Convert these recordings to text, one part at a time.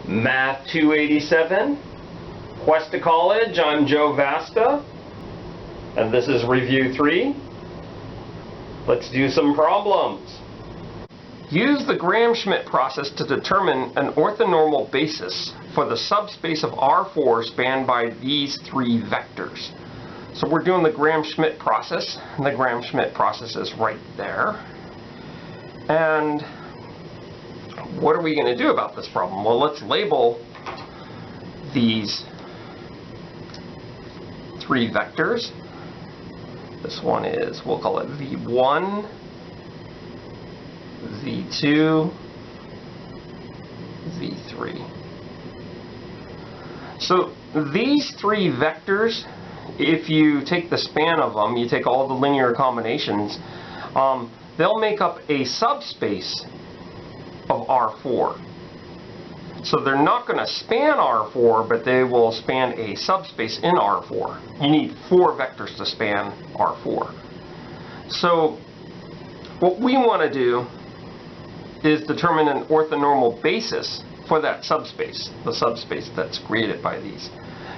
Math 287, Quest to College. I'm Joe Vasta, and this is Review 3. Let's do some problems. Use the Gram-Schmidt process to determine an orthonormal basis for the subspace of R4 spanned by these three vectors. So we're doing the Gram-Schmidt process, and the Gram-Schmidt process is right there. And what are we going to do about this problem? Well, let's label these three vectors. This one is, we'll call it V1, V2, V3. So these three vectors, if you take the span of them, you take all the linear combinations, they'll make up a subspace of R4. So they're not going to span R4, but they will span a subspace in R4. You need 4 vectors to span R4. So what we want to do is determine an orthonormal basis for that subspace, the subspace that's created by these.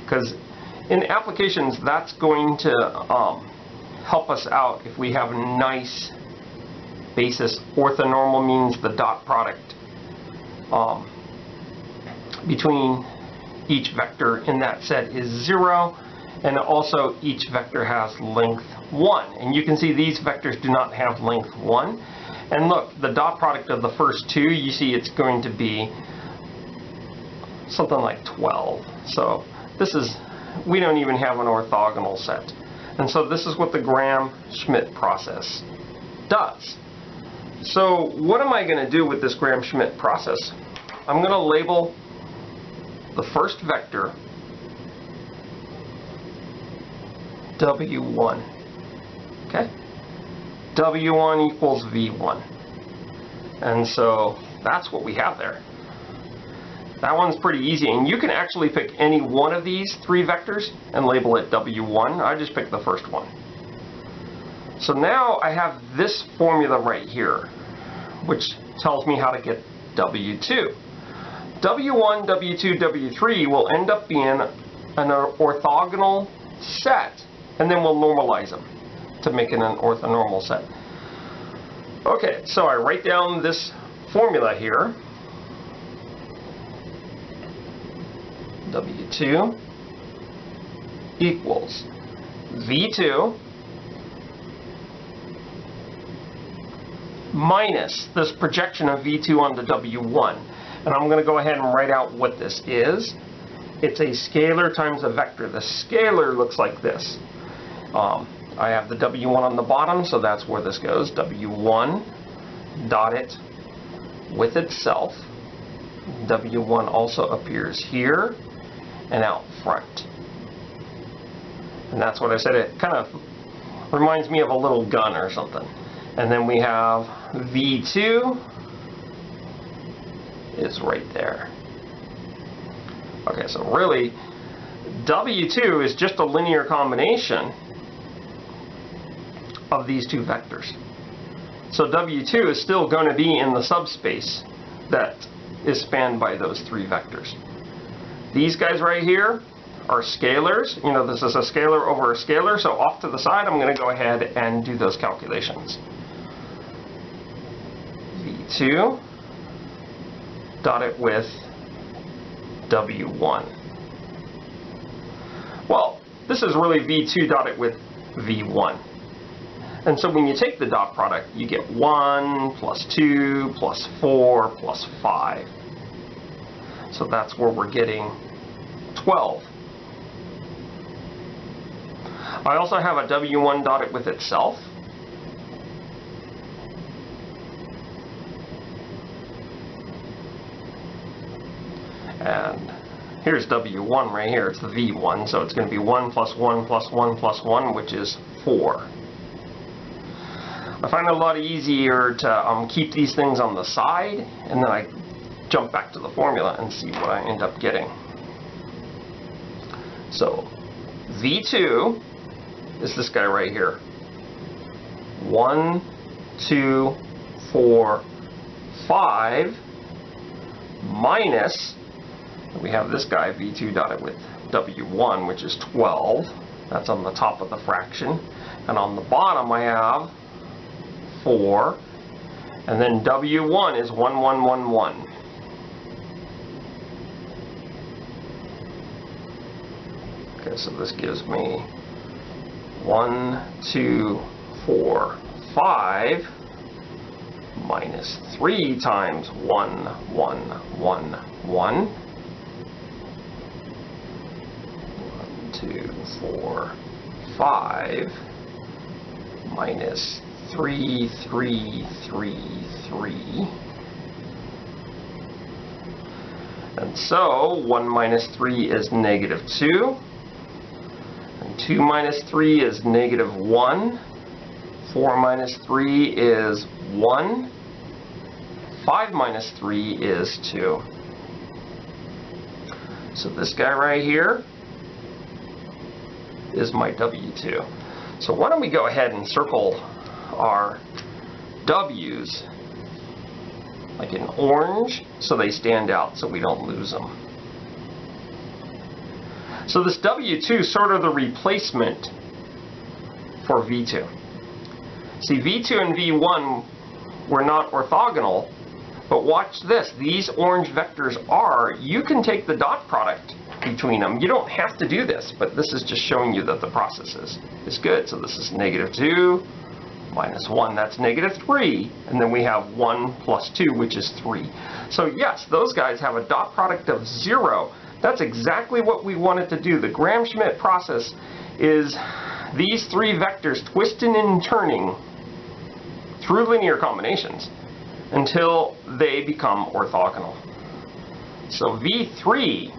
Because in applications, that's going to help us out if we have a nice basis. Orthonormal means the dot product between each vector in that set is 0, and also each vector has length 1. And you can see these vectors do not have length 1. And look, the dot product of the first two, you see it's going to be something like 12. So this is, we don't even have an orthogonal set. And so this is what the Gram-Schmidt process does. So what am I going to do with this Gram-Schmidt process? I'm going to label the first vector W1. Okay? W1 equals V1. And so that's what we have there. That one's pretty easy, and you can actually pick any one of these three vectors and label it W1. I just picked the first one. So now I have this formula right here, which tells me how to get W2. W1, W2, W3 will end up being an orthogonal set, and then we'll normalize them to make it an orthonormal set. Okay, so I write down this formula here. W2 equals V2 minus this projection of V2 onto W1. And I'm going to go ahead and write out what this is. It's a scalar times a vector. The scalar looks like this. I have the W1 on the bottom, so that's where this goes. W1 dot it with itself. W1 also appears here and out front. And that's what I said. It kind of reminds me of a little gun or something. And then we have V2 is right there. Okay, so really, W2 is just a linear combination of these two vectors. So W2 is still going to be in the subspace that is spanned by those three vectors. These guys right here are scalars. You know, this is a scalar over a scalar, so off to the side I'm going to go ahead and do those calculations. V2 dot it with W1. Well, this is really V2 dot it with V1. And so when you take the dot product, you get 1 plus 2 plus 4 plus 5. So that's where we're getting 12. I also have a W1 dot it with itself. And here's W1 right here. It's the V1, so it's going to be 1 plus 1 plus 1 plus 1, which is 4. I find it a lot easier to keep these things on the side, and then I jump back to the formula and see what I end up getting. So V2 is this guy right here. 1, 2, 4, 5 minus We have this guy, v2 dotted with w1, which is 12. That's on the top of the fraction. And on the bottom I have 4. And then w1 is 1, 1, 1, 1. Okay, so this gives me 1, 2, 4, 5 minus 3 times 1, 1, 1, 1. 2, 4, 5 minus 3, 3, 3, 3. And so 1 minus 3 is negative 2. And 2 minus 3 is negative 1. 4 minus 3 is 1. 5 minus 3 is 2. So this guy right here is my W2. So why don't we go ahead and circle our W's like in orange so they stand out so we don't lose them. So this W2 is sort of the replacement for V2. See, V2 and V1 were not orthogonal, but watch this. These orange vectors are, you can take the dot product between them. You don't have to do this, but this is just showing you that the process is good. So this is negative 2 minus 1, that's negative 3. And then we have 1 plus 2, which is 3. So yes, those guys have a dot product of 0. That's exactly what we wanted to do. The Gram-Schmidt process is these three vectors twisting and turning through linear combinations until they become orthogonal. So V3,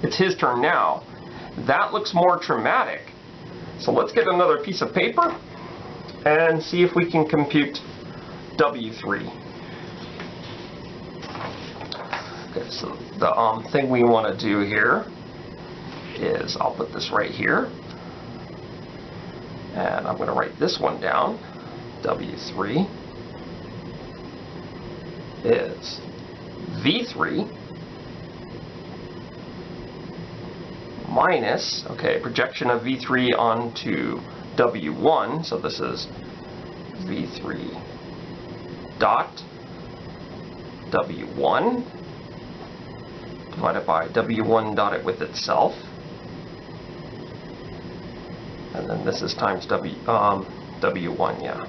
it's his turn now. That looks more traumatic. So let's get another piece of paper and see if we can compute W3. Okay, so the thing we want to do here is, I'll put this right here, and I'm going to write this one down. W3 is V3 minus, okay, projection of V3 onto W1, so this is V3 dot W1 divided by W1 dotted with itself, and then this is times W1, yeah.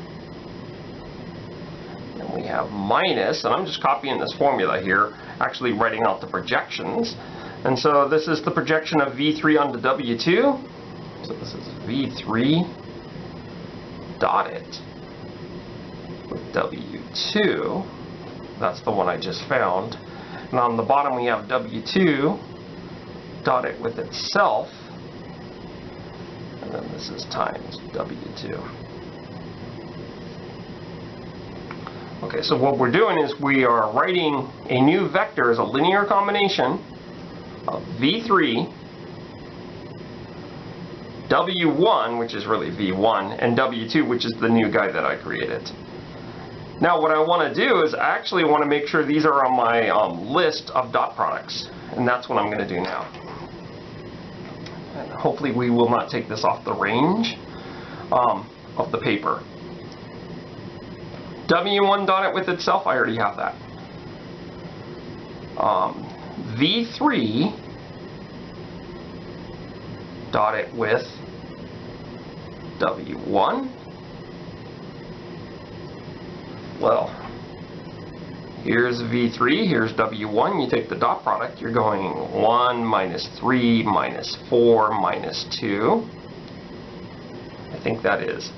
And we have minus, and I'm just copying this formula here, actually writing out the projections. And so this is the projection of V3 onto W2. So this is V3 dotted with W2. That's the one I just found. And on the bottom we have W2 dotted with itself. And then this is times W2. Okay, so what we're doing is we are writing a new vector as a linear combination of V3, W1, which is really V1, and W2, which is the new guy that I created. Now what I want to do is I actually want to make sure these are on my list of dot products, and that's what I'm going to do now. And hopefully we will not take this off the range of the paper. W1 dotted with itself, I already have that. V3 dotted with W1. Well, here's V3, here's W1. You take the dot product, you're going 1 minus 3 minus 4 minus 2. I think that is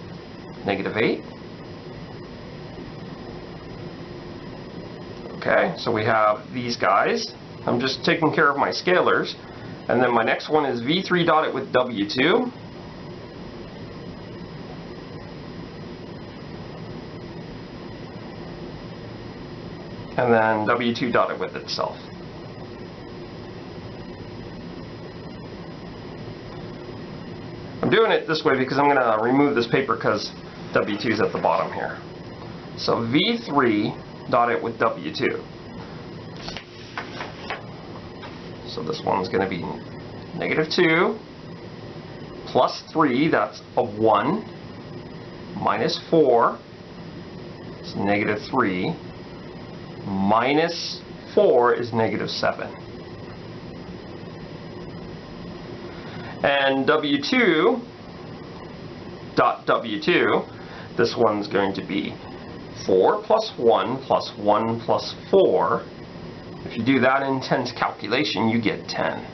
negative 8. Okay, so we have these guys. I'm just taking care of my scalars. And then my next one is V3 dotted with W2. And then W2 dotted with itself. I'm doing it this way because I'm going to remove this paper because W2 is at the bottom here. So V3 dotted with W2. so this one's going to be negative 2 plus 3, that's a 1, minus 4, it's negative 3, minus 4 is negative 7. And W2 dot W2, this one's going to be 4 plus 1 plus 1 plus 4. If you do that in 10's calculation, you get 10.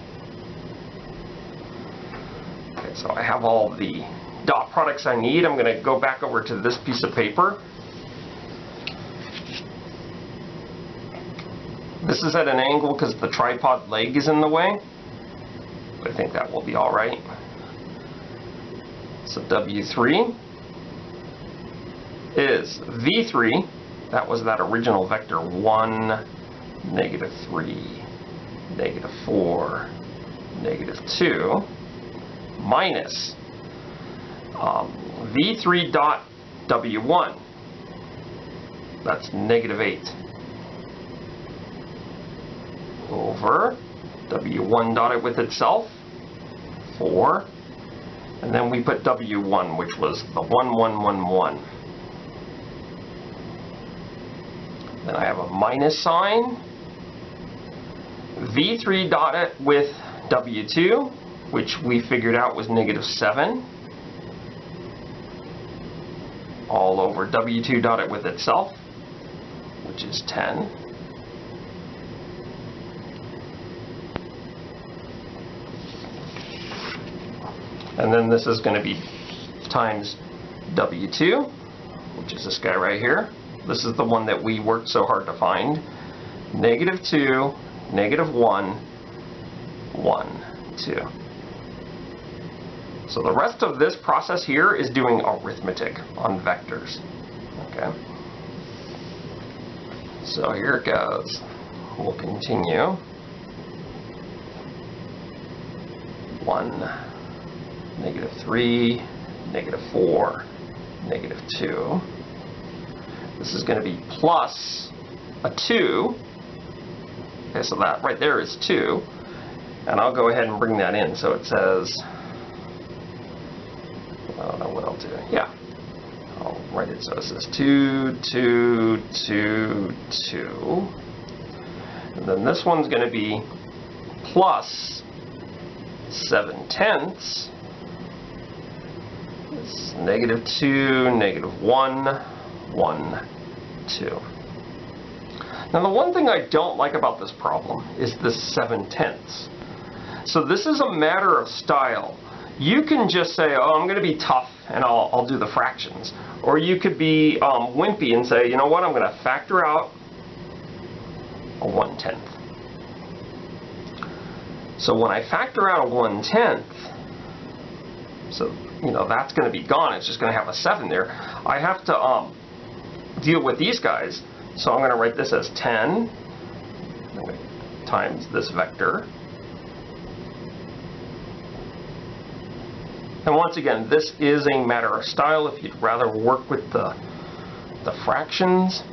Okay, so I have all the dot products I need. I'm going to go back over to this piece of paper. This is at an angle because the tripod leg is in the way, but I think that will be all right. So W3 is V3, that was that original vector 1, negative 3, negative 4, negative 2, minus V3 dot W1, that's negative 8, over W1 dotted with itself, 4, and then we put W1, which was the 1, 1, 1, 1. Then I have a minus sign, V3 dotted with W2, which we figured out was negative 7, all over W2 dotted with itself, which is 10. And then this is going to be times W2, which is this guy right here. This is the one that we worked so hard to find. Negative 2, negative 1, 1, 2. So the rest of this process here is doing arithmetic on vectors. Okay. So here it goes. We'll continue. 1, negative 3, negative 4, negative 2. This is going to be plus a 2. Okay, so that right there is 2. And I'll go ahead and bring that in. So it says, I don't know what I'll do. Yeah. I'll write it so it says 2, 2, 2, 2. And then this one's going to be plus 7/10. It's negative 2, negative 1, 1, 2. Now the one thing I don't like about this problem is this 7/10. So this is a matter of style. You can just say, oh, I'm going to be tough and I'll do the fractions. Or you could be wimpy and say, you know what, I'm going to factor out a 1/10. So when I factor out a 1/10, so you know that's going to be gone. It's just going to have a 7 there. I have to deal with these guys. So I'm going to write this as 10 times this vector. And once again, this is a matter of style. If you'd rather work with the fractions,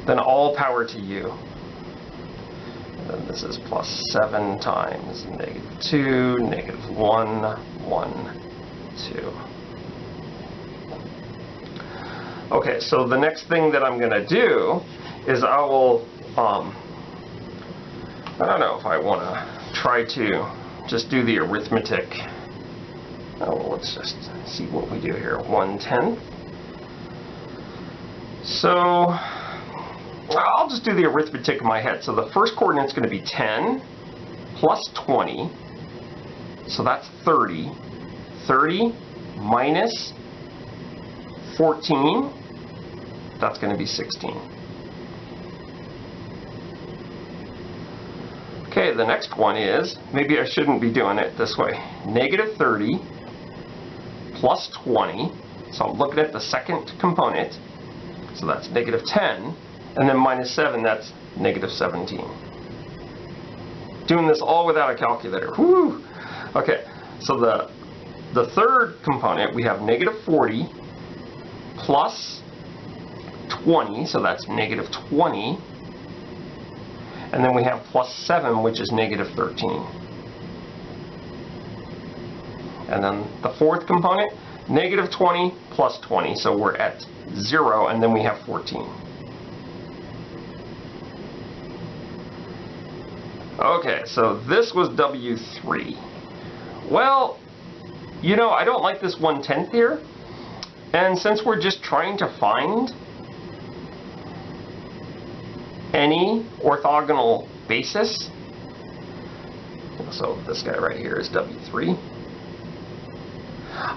then all power to you. And then this is plus 7 times negative 2, negative 1, 1, 2. Okay, so the next thing that I'm going to do is I will, I don't know if I want to try to just do the arithmetic. Oh, let's just see what we do here. 1/10. So I'll just do the arithmetic in my head. So the first coordinate's going to be 10 plus 20. So that's 30. 30 minus 14. That's going to be 16. Okay, the next one is, maybe I shouldn't be doing it this way. Negative 30 plus 20. So I'm looking at the second component. So that's negative 10. And then minus 7, that's negative 17. Doing this all without a calculator. Whew! Okay, so the third component, we have negative 40 plus 20, so that's negative 20. And then we have plus 7, which is negative 13. And then the fourth component, negative 20 plus 20. So we're at 0, and then we have 14. Okay, so this was W3. Well, you know, I don't like this 1/10 here. And since we're just trying to find any orthogonal basis, so this guy right here is W3.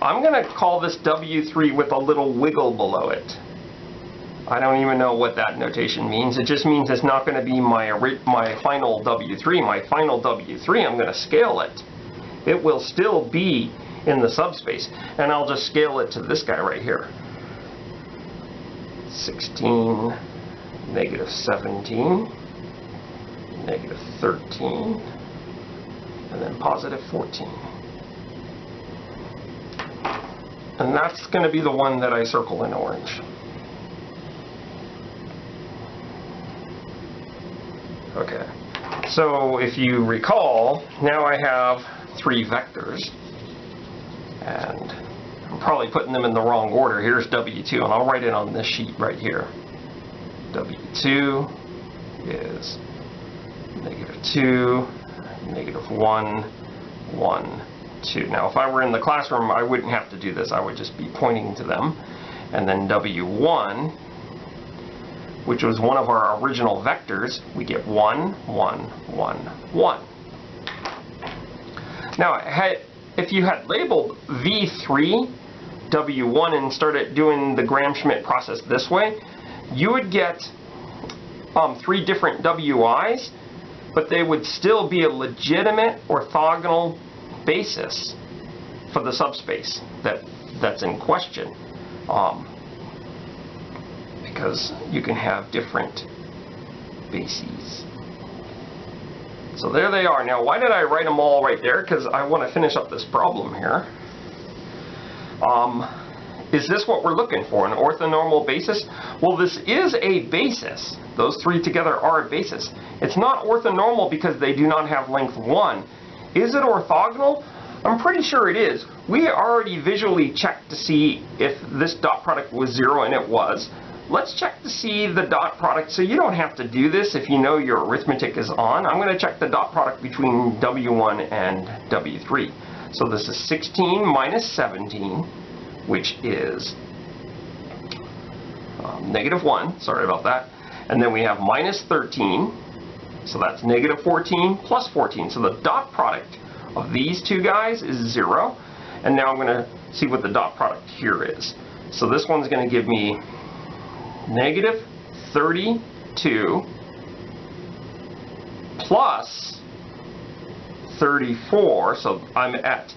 I'm going to call this W3 with a little wiggle below it. I don't even know what that notation means. It just means it's not going to be my final W3. My final W3, I'm going to scale it. It will still be in the subspace. And I'll just scale it to this guy right here. 16, negative 17, negative 13, and then positive 14. And that's going to be the one that I circle in orange. Okay, so if you recall, now I have 3 vectors, and I'm probably putting them in the wrong order. Here's W2, and I'll write it on this sheet right here. W2 is negative 2, negative 1, 1, 2. Now, if I were in the classroom, I wouldn't have to do this. I would just be pointing to them. And then W1, which was one of our original vectors, we get 1, 1, 1, 1. Now, if you had labeled V3 W1 and started doing the Gram-Schmidt process this way, you would get 3 different WIs, but they would still be a legitimate orthogonal basis for the subspace that's in question. Because you can have different bases. So there they are. Now, why did I write them all right there? Because I want to finish up this problem here. Is this what we're looking for, an orthonormal basis? Well, this is a basis. Those 3 together are a basis. It's not orthonormal because they do not have length 1. Is it orthogonal? I'm pretty sure it is. We already visually checked to see if this dot product was 0, and it was. Let's check to see the dot product. So you don't have to do this if you know your arithmetic is on. I'm going to check the dot product between W1 and W3. So this is 16 minus 17, which is negative 1. Sorry about that. And then we have minus 13. So that's negative 14 plus 14. So the dot product of these 2 guys is 0. And now I'm going to see what the dot product here is. So this one's going to give me negative 32 plus 34. So I'm at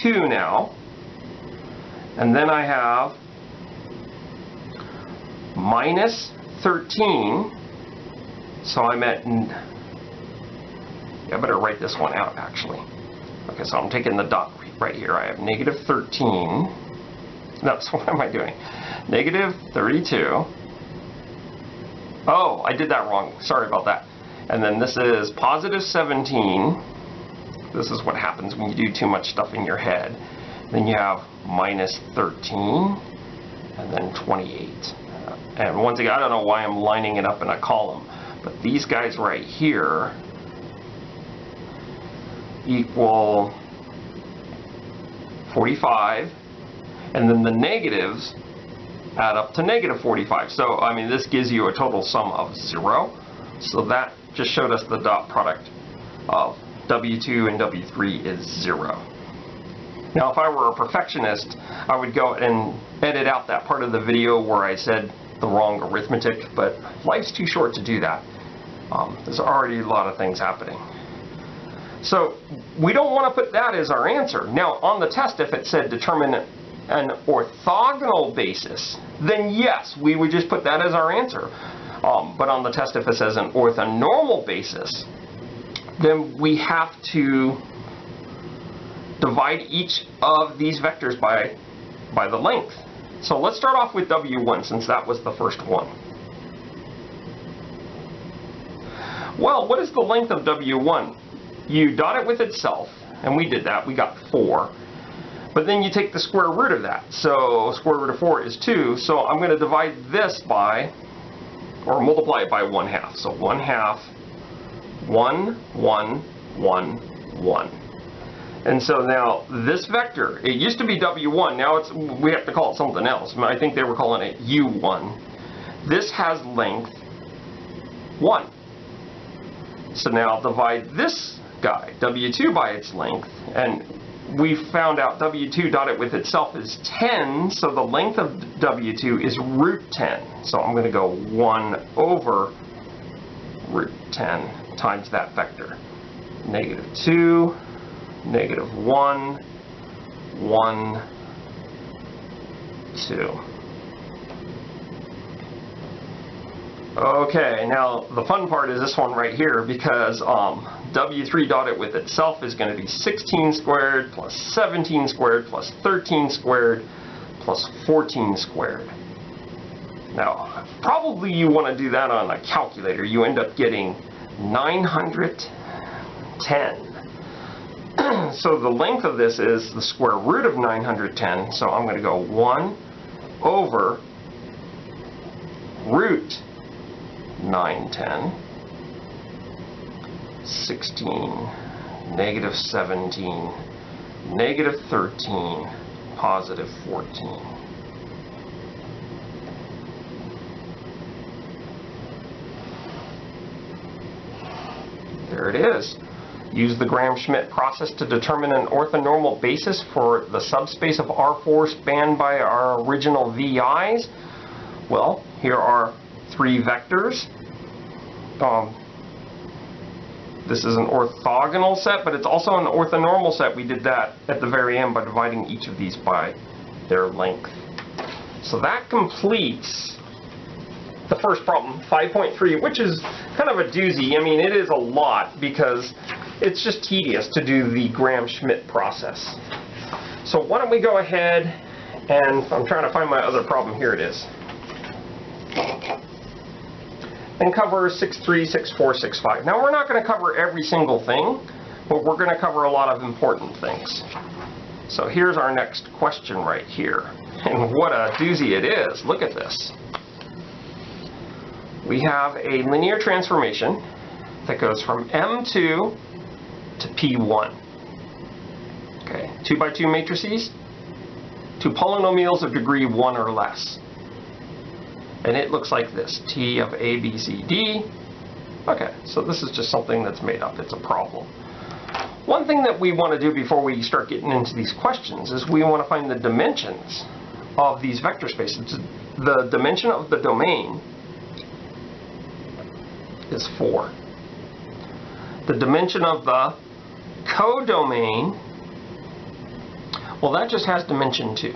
2 now. And then I have minus 13. So I'm at, I better write this one out actually. Okay, so I'm taking the dot right here. I have negative 13. No, so what am I doing? Negative 32. Oh, I did that wrong. Sorry about that. And then this is positive 17. This is what happens when you do too much stuff in your head. Then you have minus 13, and then 28. And once again, I don't know why I'm lining it up in a column, but these guys right here equal 45, and then the negatives add up to negative 45. So, I mean, this gives you a total sum of 0. So that just showed us the dot product of W2 and W3 is 0. Now, if I were a perfectionist, I would go and edit out that part of the video where I said the wrong arithmetic, but life's too short to do that. There's already a lot of things happening. So we don't want to put that as our answer. Now, on the test, if it said determine an orthogonal basis, then yes, we would just put that as our answer. But on the test, if it says an orthonormal basis, then we have to divide each of these vectors by the length. So let's start off with W1 since that was the first one. Well, what is the length of W1? You dot it with itself, and we did that. We got 4. But then you take the square root of that. So square root of 4 is 2. So I'm going to divide this by, or multiply it by 1/2. So 1/2, 1, 1, 1, 1. And so now this vector, it used to be W1. Now we have to call it something else. I think they were calling it U1. This has length 1. So now divide this guy, W2, by its length. And we found out W2 dotted with itself is 10. So the length of W2 is root 10. So I'm going to go 1 over root 10 times that vector. -2. -1, 1, 2. Okay, now the fun part is this one right here, because W3 dotted with itself is going to be 16 squared plus 17 squared plus 13 squared plus 14 squared. Now, probably you want to do that on a calculator. You end up getting 910. So the length of this is the square root of 910. So I'm going to go 1 over root 910, 16, -17, -13, +14. There it is. Use the Gram-Schmidt process to determine an orthonormal basis for the subspace of R4 spanned by our original VIs. Well, here are 3 vectors. This is an orthogonal set, but it's also an orthonormal set. We did that at the very end by dividing each of these by their length. So that completes the first problem, 5.3, which is kind of a doozy. I mean, it is a lot because it's just tedious to do the Gram-Schmidt process. So why don't we go ahead, and I'm trying to find my other problem. Here it is. And cover 6.3, 6.4, 6.5. Now we're not going to cover every single thing, but we're going to cover a lot of important things. So here's our next question right here. And what a doozy it is. Look at this. We have a linear transformation that goes from M2 to P1. Okay, 2 by 2 matrices, 2 polynomials of degree 1 or less. And it looks like this, T of A, B, C, D. Okay, so this is just something that's made up. It's a problem. One thing that we want to do before we start getting into these questions is we want to find the dimensions of these vector spaces. The dimension of the domain is 4. The dimension of the codomain, well, that just has dimension 2.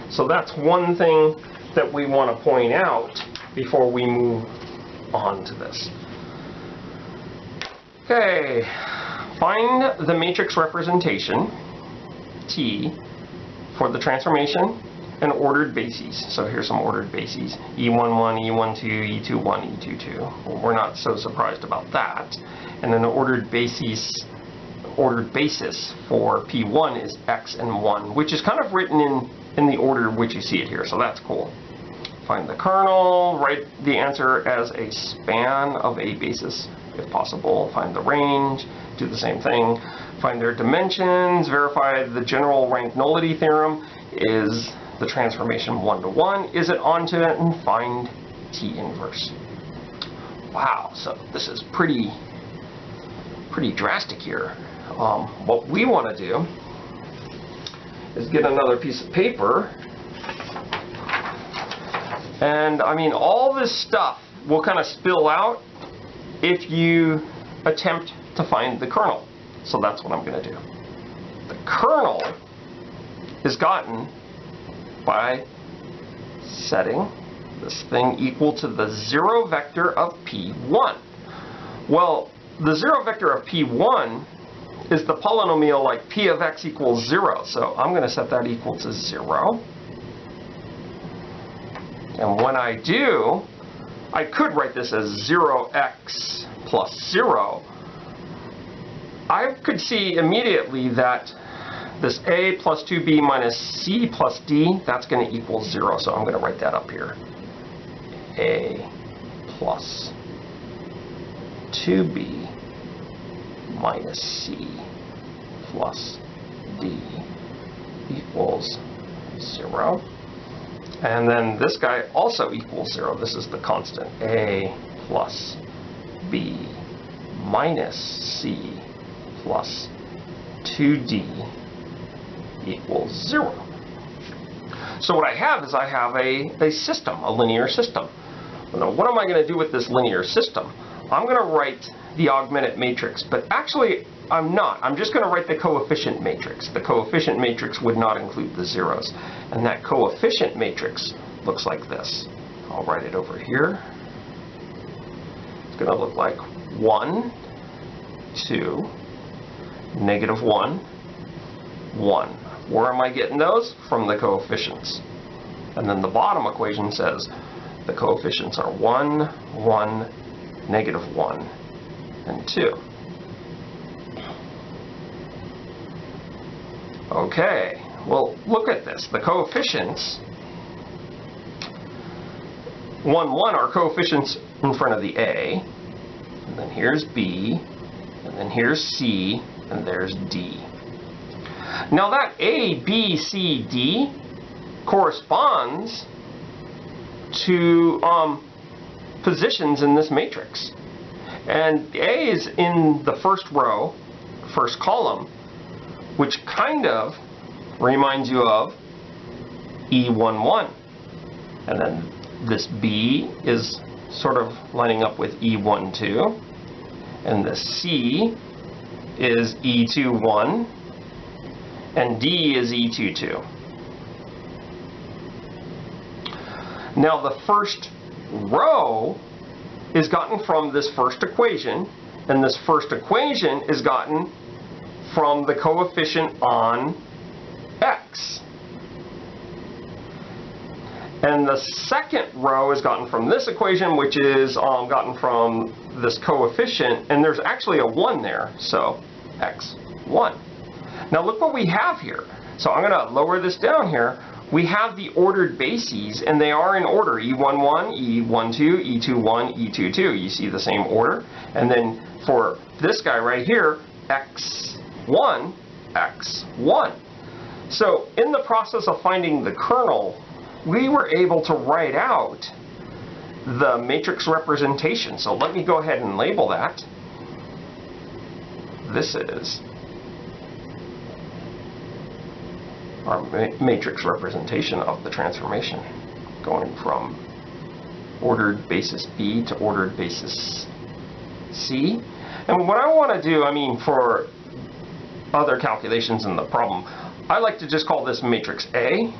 So that's one thing that we want to point out before we move on to this. Okay, find the matrix representation, T, for the transformation and ordered bases. So here's some ordered bases, E11, E12, E21, E22. Well, we're not so surprised about that. And then the ordered basis for P1 is X and 1, which is kind of written in the order in which you see it here, so that's cool. Find the kernel, write the answer as a span of a basis, if possible. Find the range, do the same thing. Find their dimensions, verify the general rank nullity theorem. Is the transformation 1 to 1? Is it onto it? And find T inverse. Wow, so this is pretty drastic here. What we want to do is get another piece of paper, and I mean, all this stuff will kind of spill out if you attempt to find the kernel. So that's what I'm going to do. The kernel is gotten by setting this thing equal to the 0 vector of P1. Well, the 0 vector of P1 is the polynomial like P of X equals 0. So I'm going to set that equal to 0. And when I do, I could write this as 0x plus 0. I could see immediately that this a plus 2b minus c plus d, that's going to equal 0. So I'm going to write that up here. A plus 2b minus c plus d equals 0. And then this guy also equals 0. This is the constant. A plus b minus c plus 2d equals 0. So what I have is I have a system, a linear system. Now, what am I going to do with this linear system? I'm going to write the augmented matrix, but actually I'm not. I'm just going to write the coefficient matrix. The coefficient matrix would not include the zeros. And that coefficient matrix looks like this. I'll write it over here. It's going to look like 1, 2, negative 1, 1. Where am I getting those? From the coefficients. And then the bottom equation says the coefficients are 1, 1, negative 1, and 2. Okay, well, look at this. The coefficients, 1, 1 are coefficients in front of the A, and then here's B, and then here's C, and there's D. Now that A, B, C, D corresponds to positions in this matrix. And A is in the first row, first column, which kind of reminds you of E11. And then this B is sort of lining up with E12. And the C is E21. And D is E22. Now the first row is gotten from this first equation, and this first equation is gotten from the coefficient on x. And the second row is gotten from this equation, which is gotten from this coefficient, and there's actually a 1 there, so x1. Now look what we have here. So I'm going to lower this down here. We have the ordered bases, and they are in order. E11, E12, E21, E22. You see the same order. And then for this guy right here, x1, x1. So in the process of finding the kernel, we were able to write out the matrix representation. So let me go ahead and label that. This is our matrix representation of the transformation, going from ordered basis B to ordered basis C. And what I want to do, for other calculations in the problem, I like to just call this matrix A.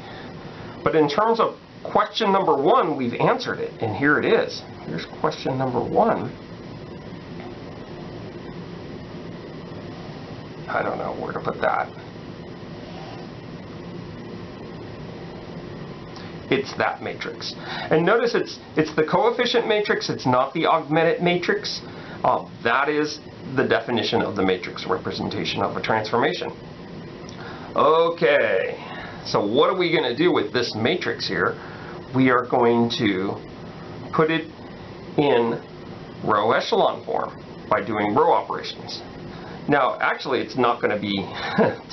But in terms of question number 1, we've answered it, and here it is. Here's question number 1. I don't know where to put that. It's that matrix. And notice it's the coefficient matrix, it's not the augmented matrix. That is the definition of the matrix representation of a transformation. Okay, so what are we going to do with this matrix here? We are going to put it in row echelon form by doing row operations. Now, actually, it's not going to be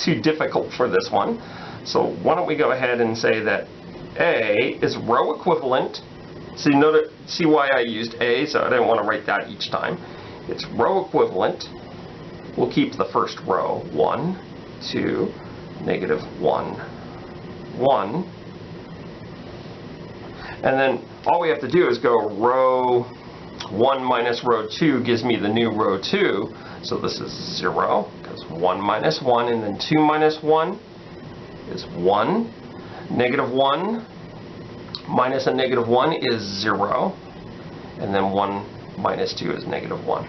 too difficult for this one. So why don't we go ahead and say that A is row equivalent. See why I used A, so I didn't want to write that each time. It's row equivalent. We'll keep the first row, 1, 2, negative 1, 1. And then all we have to do is go row 1 minus row 2 gives me the new row 2. So this is 0, because 1 minus 1, and then 2 minus 1 is 1. Negative 1 minus a negative 1 is 0. And then 1 minus 2 is negative 1.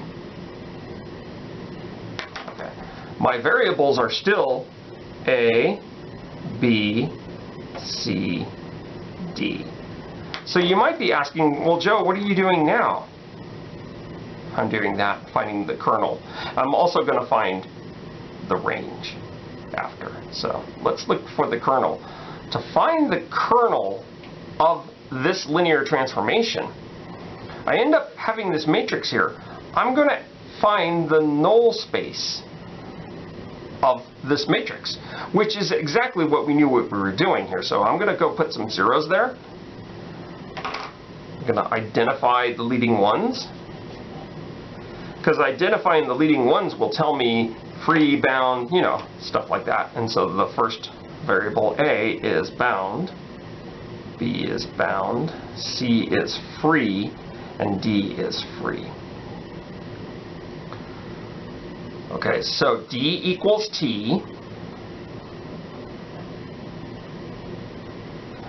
Okay. My variables are still A, B, C, D. So you might be asking, well, Joe, what are you doing now? I'm doing that, finding the kernel. I'm also going to find the range after. So let's look for the kernel. To find the kernel of this linear transformation, I end up having this matrix here. I'm going to find the null space of this matrix, which is exactly what we knew what we were doing here. So I'm going to go put some zeros there. I'm going to identify the leading ones, because identifying the leading ones will tell me free, bound, you know, stuff like that. And so the first variable A is bound, B is bound, C is free, and D is free. Okay, so D equals T,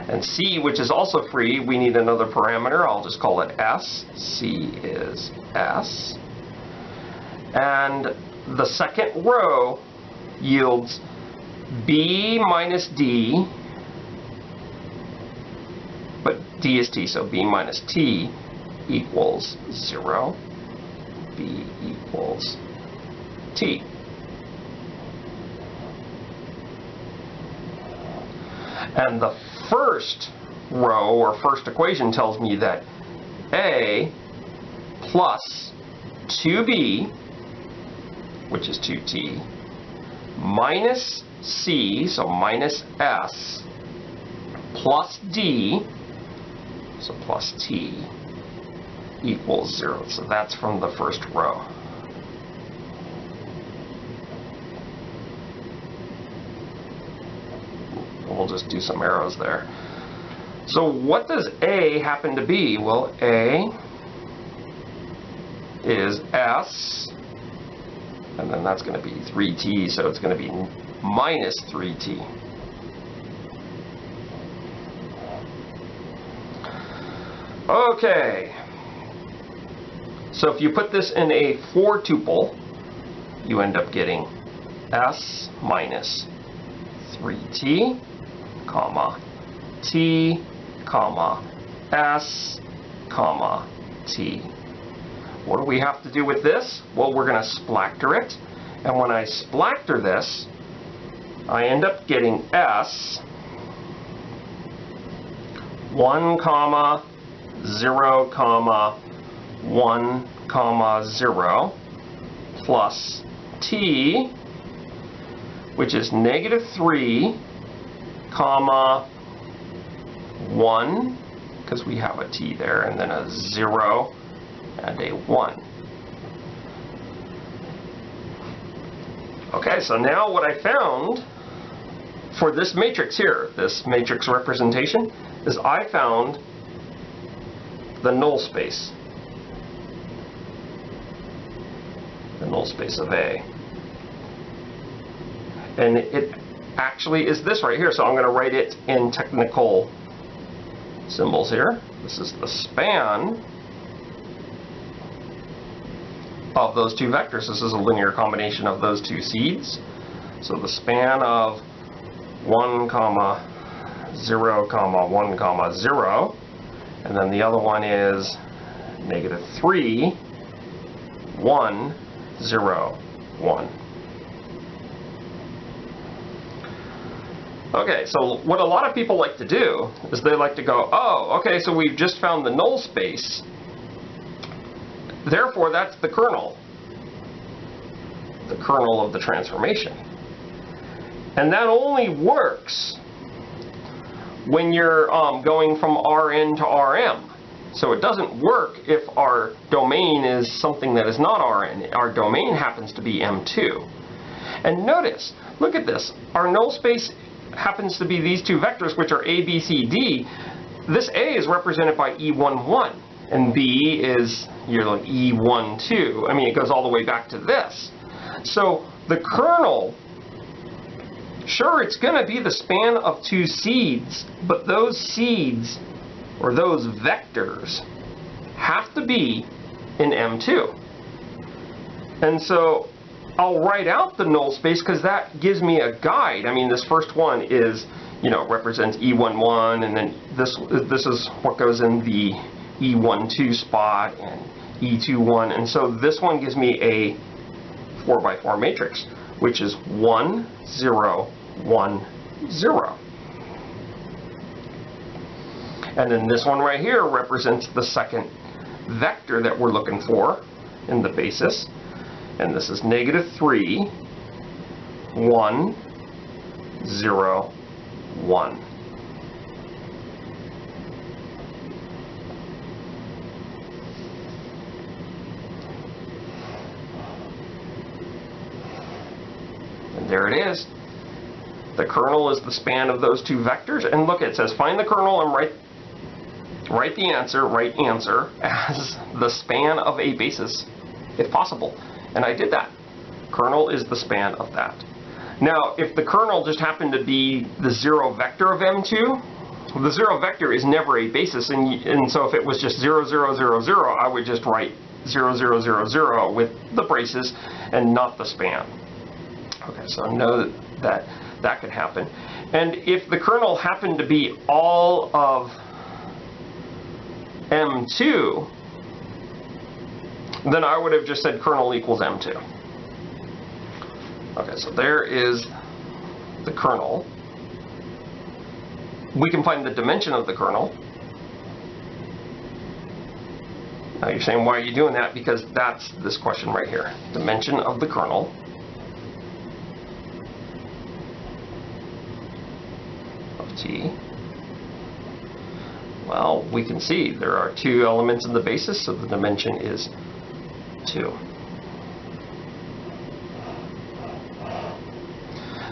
and C, which is also free, we need another parameter. I'll just call it S. C is S. And the second row yields B minus D, but D is T, so B minus T equals 0. B equals T. And the first row, or first equation, tells me that A plus 2B, which is 2T, minus C, so minus S, plus D, so plus T, equals 0. So that's from the first row. We'll just do some arrows there. So what does A happen to be? Well, A is S, and then that's going to be 3T, so it's going to be minus 3T. Okay. So if you put this in a 4-tuple, you end up getting S minus 3T, comma, T, comma, S, comma, T. What do we have to do with this? Well, we're going to splactor it. And when I splactor this, I end up getting S 1, comma, 0, comma, 1, comma, 0 plus T, which is negative 3, comma, 1, because we have a T there, and then a 0 and a 1. Okay, so now what I found for this matrix here, this matrix representation, is I found the null space. The null space of A. And it actually is this right here, so I'm going to write it in technical symbols here. This is the span of those two vectors. This is a linear combination of those two seeds. So the span of 1, comma, 0, comma, 1, comma, 0. And then the other one is negative 3, 1, 0, 1. Okay, so what a lot of people like to do is they like to go, oh, okay, so we've just found the null space. Therefore, that's the kernel of the transformation. And that only works when you're going from Rn to Rm. So it doesn't work if our domain is something that is not Rn. Our domain happens to be M2. And notice, look at this. Our null space happens to be these two vectors, which are A, B, C, D. This A is represented by E1, 1. And B is your E1, 2. I mean, it goes all the way back to this. So the kernel, sure, it's going to be the span of two seeds, but those seeds, or those vectors, have to be in M2. And so I'll write out the null space because that gives me a guide. I mean, this first one is, represents E11, and then this is what goes in the E12 spot and E21, and so this one gives me a 4x4 matrix, which is 1, 0, 1, 0. And then this one right here represents the second vector that we're looking for in the basis, and this is -3, 1, 0, 1. And there it is. The kernel is the span of those two vectors, and look, it says find the kernel and write the answer, as the span of a basis, if possible. And I did that. Kernel is the span of that. Now, if the kernel just happened to be the 0 vector of M2, the 0 vector is never a basis, and so if it was just 0, 0, 0, 0, I would just write 0, 0, 0, 0 with the braces and not the span. Okay, so know that could happen. And if the kernel happened to be all of M2, then I would have just said kernel equals M2. Okay, so there is the kernel. We can find the dimension of the kernel. Now you're saying, why are you doing that? Because that's this question right here. Dimension of the kernel of T. Well, we can see there are 2 elements in the basis, so the dimension is 2.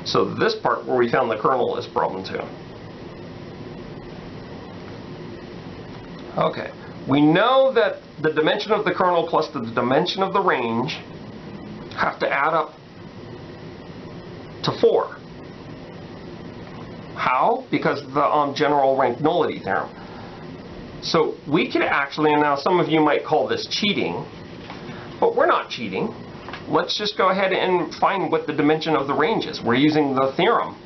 So this part where we found the kernel is problem 2. Okay, we know that the dimension of the kernel plus the dimension of the range have to add up to 4. How? Because of the general rank nullity theorem. So we could actually, and now some of you might call this cheating, but we're not cheating. Let's just go ahead and find what the dimension of the range is. We're using the theorem.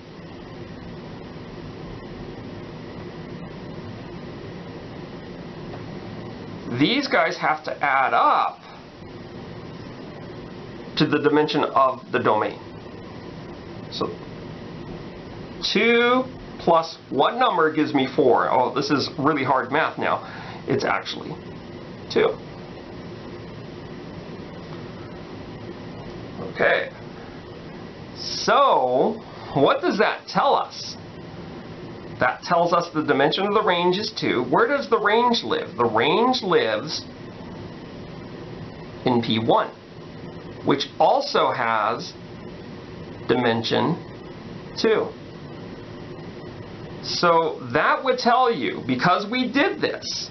These guys have to add up to the dimension of the domain. So 2 plus what number gives me 4? Oh, this is really hard math now. It's actually 2. Okay. So, what does that tell us? That tells us the dimension of the range is 2. Where does the range live? The range lives in P1, which also has dimension 2. So that would tell you, because we did this,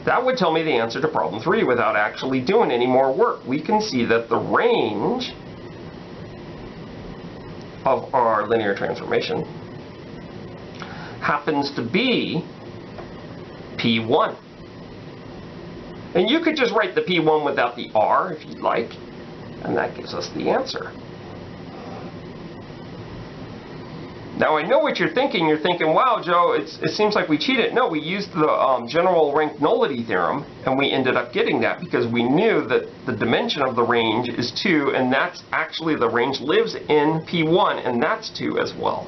that would tell me the answer to problem 3 without actually doing any more work. We can see that the range of our linear transformation happens to be P1. And you could just write the P1 without the R if you'd like, and that gives us the answer. Now I know what you're thinking. You're thinking, wow, Joe, it seems like we cheated. No, we used the general rank nullity theorem, and we ended up getting that because we knew that the dimension of the range is 2, and that's actually the range lives in P1, and that's 2 as well.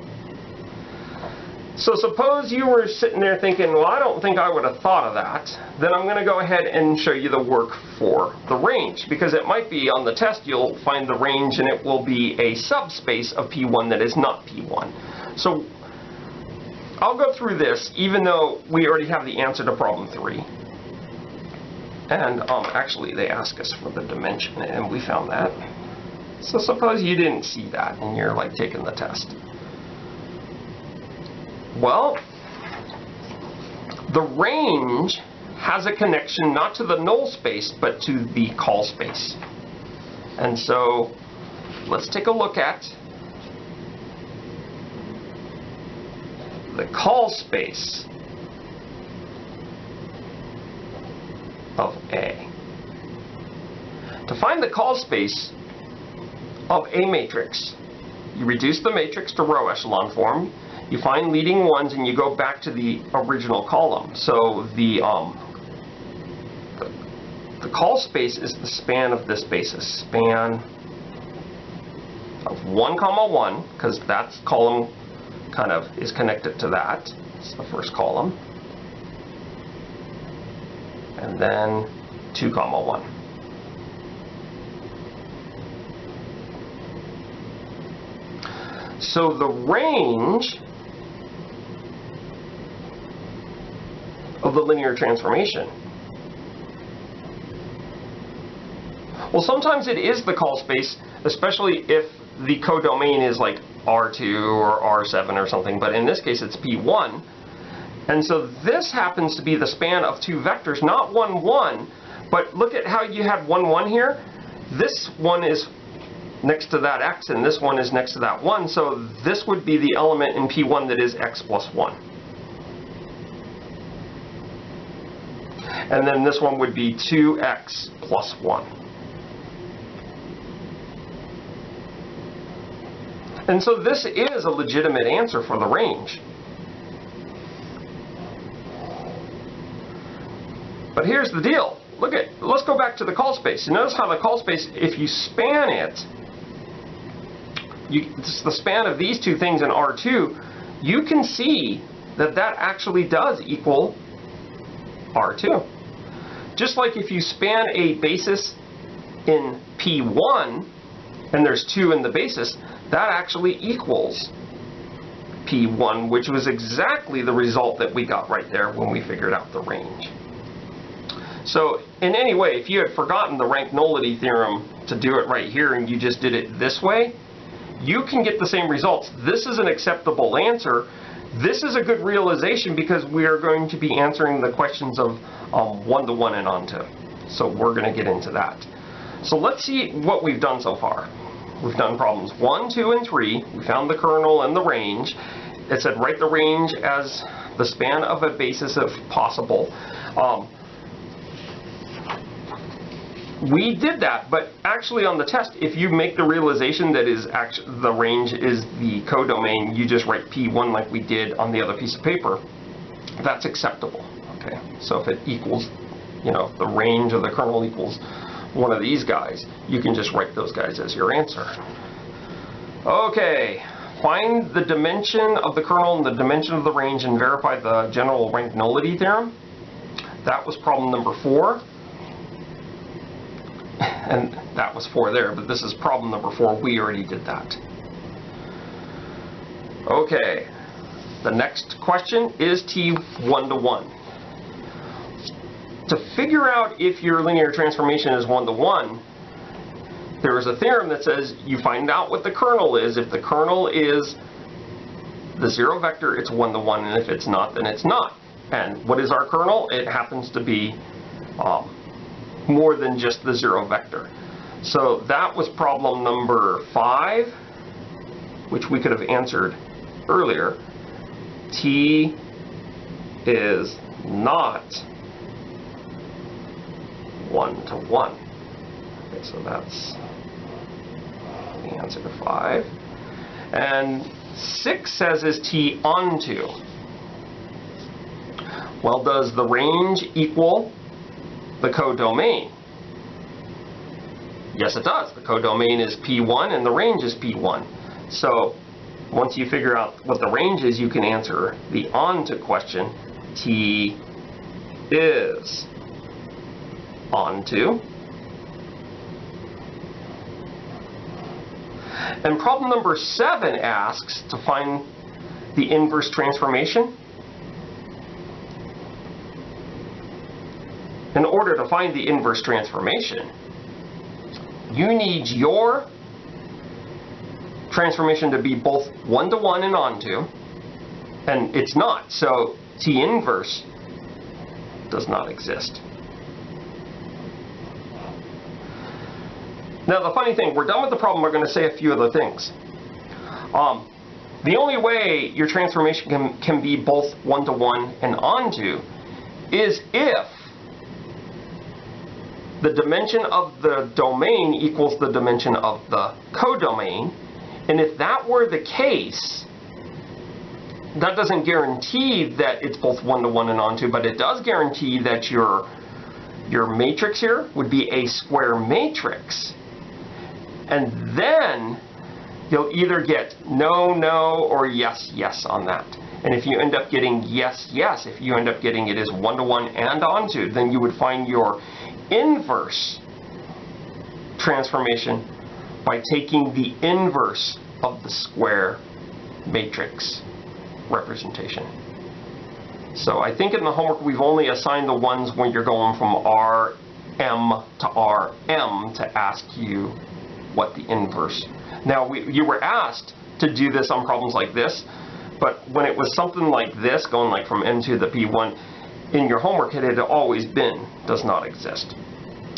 So suppose you were sitting there thinking, well, I don't think I would have thought of that. Then I'm going to go ahead and show you the work for the range, because it might be on the test you'll find the range and it will be a subspace of P1 that is not P1. So I'll go through this even though we already have the answer to problem 3. And actually they ask us for the dimension and we found that. So suppose you didn't see that and you're like taking the test. Well, the range has a connection not to the null space but to the call space. And so let's take a look at the call space of A. To find the call space of a matrix, you reduce the matrix to row echelon form. You find leading ones and you go back to the original column. So the call space is the span of this basis. Span of 1, 1, because that column kind of is connected to that. It's the first column. And then 2, 1. So the range of the linear transformation, well, sometimes it is the call space, especially if the codomain is like R2 or R7 or something, but in this case it's P1. And so this happens to be the span of two vectors, not 1, 1, but look at how you had 1, 1 here. This one is next to that x, and this one is next to that 1, so this would be the element in P1 that is x plus 1. And then this one would be 2x plus 1. And so this is a legitimate answer for the range. But here's the deal. Let's go back to the call space. You notice how the call space, if you span it, it's the span of these two things in R2, you can see that that actually does equal R2. Just like if you span a basis in P1, and there's 2 in the basis, that actually equals P1, which was exactly the result that we got right there when we figured out the range. So in any way, if you had forgotten the rank nullity theorem to do it right here and you just did it this way, you can get the same results. This is an acceptable answer. This is a good realization because we are going to be answering the questions of 1-to-1 and onto. So we're going to get into that. So let's see what we've done so far. We've done problems 1, 2, and 3. We found the kernel and the range. It said write the range as the span of a basis if possible. We did that, but actually on the test, if you make the realization that the range is the codomain, you just write P1 like we did on the other piece of paper. That's acceptable. Okay, so if it equals, the range of the kernel equals one of these guys, you can just write those guys as your answer. Okay, find the dimension of the kernel and the dimension of the range and verify the general rank nullity theorem. That was problem number 4. And that was 4 there, but this is problem number 4. We already did that. Okay, the next question is T 1-to-1. To figure out if your linear transformation is 1-to-1, there is a theorem that says you find out what the kernel is. If the kernel is the 0 vector, it's 1-to-1, and if it's not, then it's not. And what is our kernel? It happens to be more than just the 0 vector. So that was problem number 5, which we could have answered earlier. T is not 1-to-1. Okay, so that's the answer to 5. And 6 says is T onto. Well, does the range equal the codomain? Yes, it does. The codomain is P1 and the range is P1. So once you figure out what the range is, you can answer the onto question. T is onto. And problem number 7 asks to find the inverse transformation. In order to find the inverse transformation, you need your transformation to be both 1-to-1 and onto, and it's not, so T inverse does not exist. Now the funny thing, we're done with the problem, we're going to say a few other things. The only way your transformation can be both 1-to-1 and onto is if the dimension of the domain equals the dimension of the codomain. And if that were the case, that doesn't guarantee that it's both 1 to 1 and onto, but it does guarantee that your matrix here would be a square matrix. And then you'll either get no, no, or yes, yes on that. And if you end up getting yes, yes, if you end up getting it is 1 to 1 and onto, then you would find your inverse transformation by taking the inverse of the square matrix representation. So I think in the homework we've only assigned the ones when you're going from Rm to Rm to ask you what the inverse. Now you were asked to do this on problems like this, but when it was something like this, going like from M to the P1, in your homework it had always been does not exist.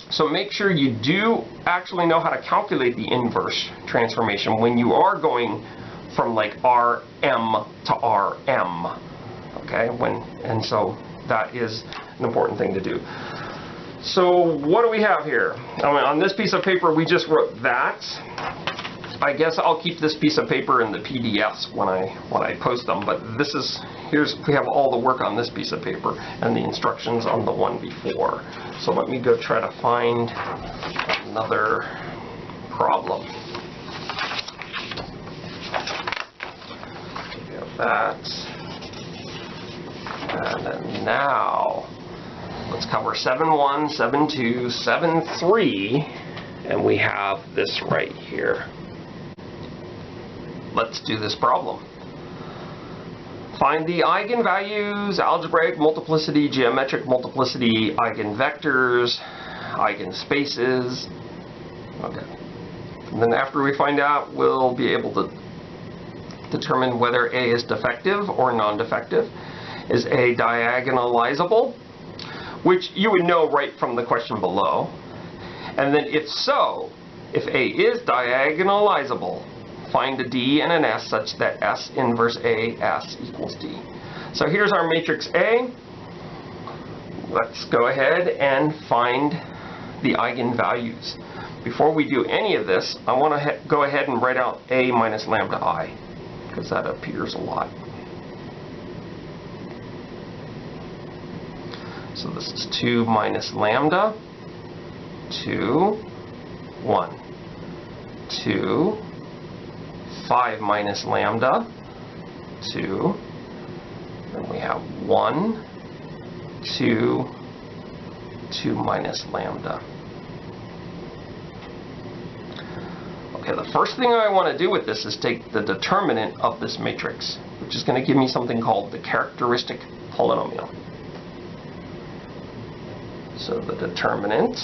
So make sure you do actually know how to calculate the inverse transformation when you are going from like Rm to Rm. Okay, and so that is an important thing to do. So what do we have here? I mean, on this piece of paper we just wrote that. I guess I'll keep this piece of paper in the PDFs when I post them, but this is, we have all the work on this piece of paper and the instructions on the one before. So let me go try to find another problem. We have that. And then now let's cover 7.1, 7.2, 7.3, and we have this right here. Let's do this problem. Find the eigenvalues, algebraic multiplicity, geometric multiplicity, eigenvectors, eigenspaces. Okay. And then after we find out, we'll be able to determine whether A is defective or non-defective. Is A diagonalizable? Which you would know right from the question below. And then if so, if A is diagonalizable, find a D and an S such that S inverse A S equals D. So here's our matrix A. Let's go ahead and find the eigenvalues. Before we do any of this, I want to go ahead and write out A minus lambda I, because that appears a lot. So this is 2 minus lambda, 2, 1, 2, 5 minus lambda, 2, then we have 1, 2, 2 minus lambda. Okay, the first thing I want to do with this is take the determinant of this matrix, which is going to give me something called the characteristic polynomial. So the determinant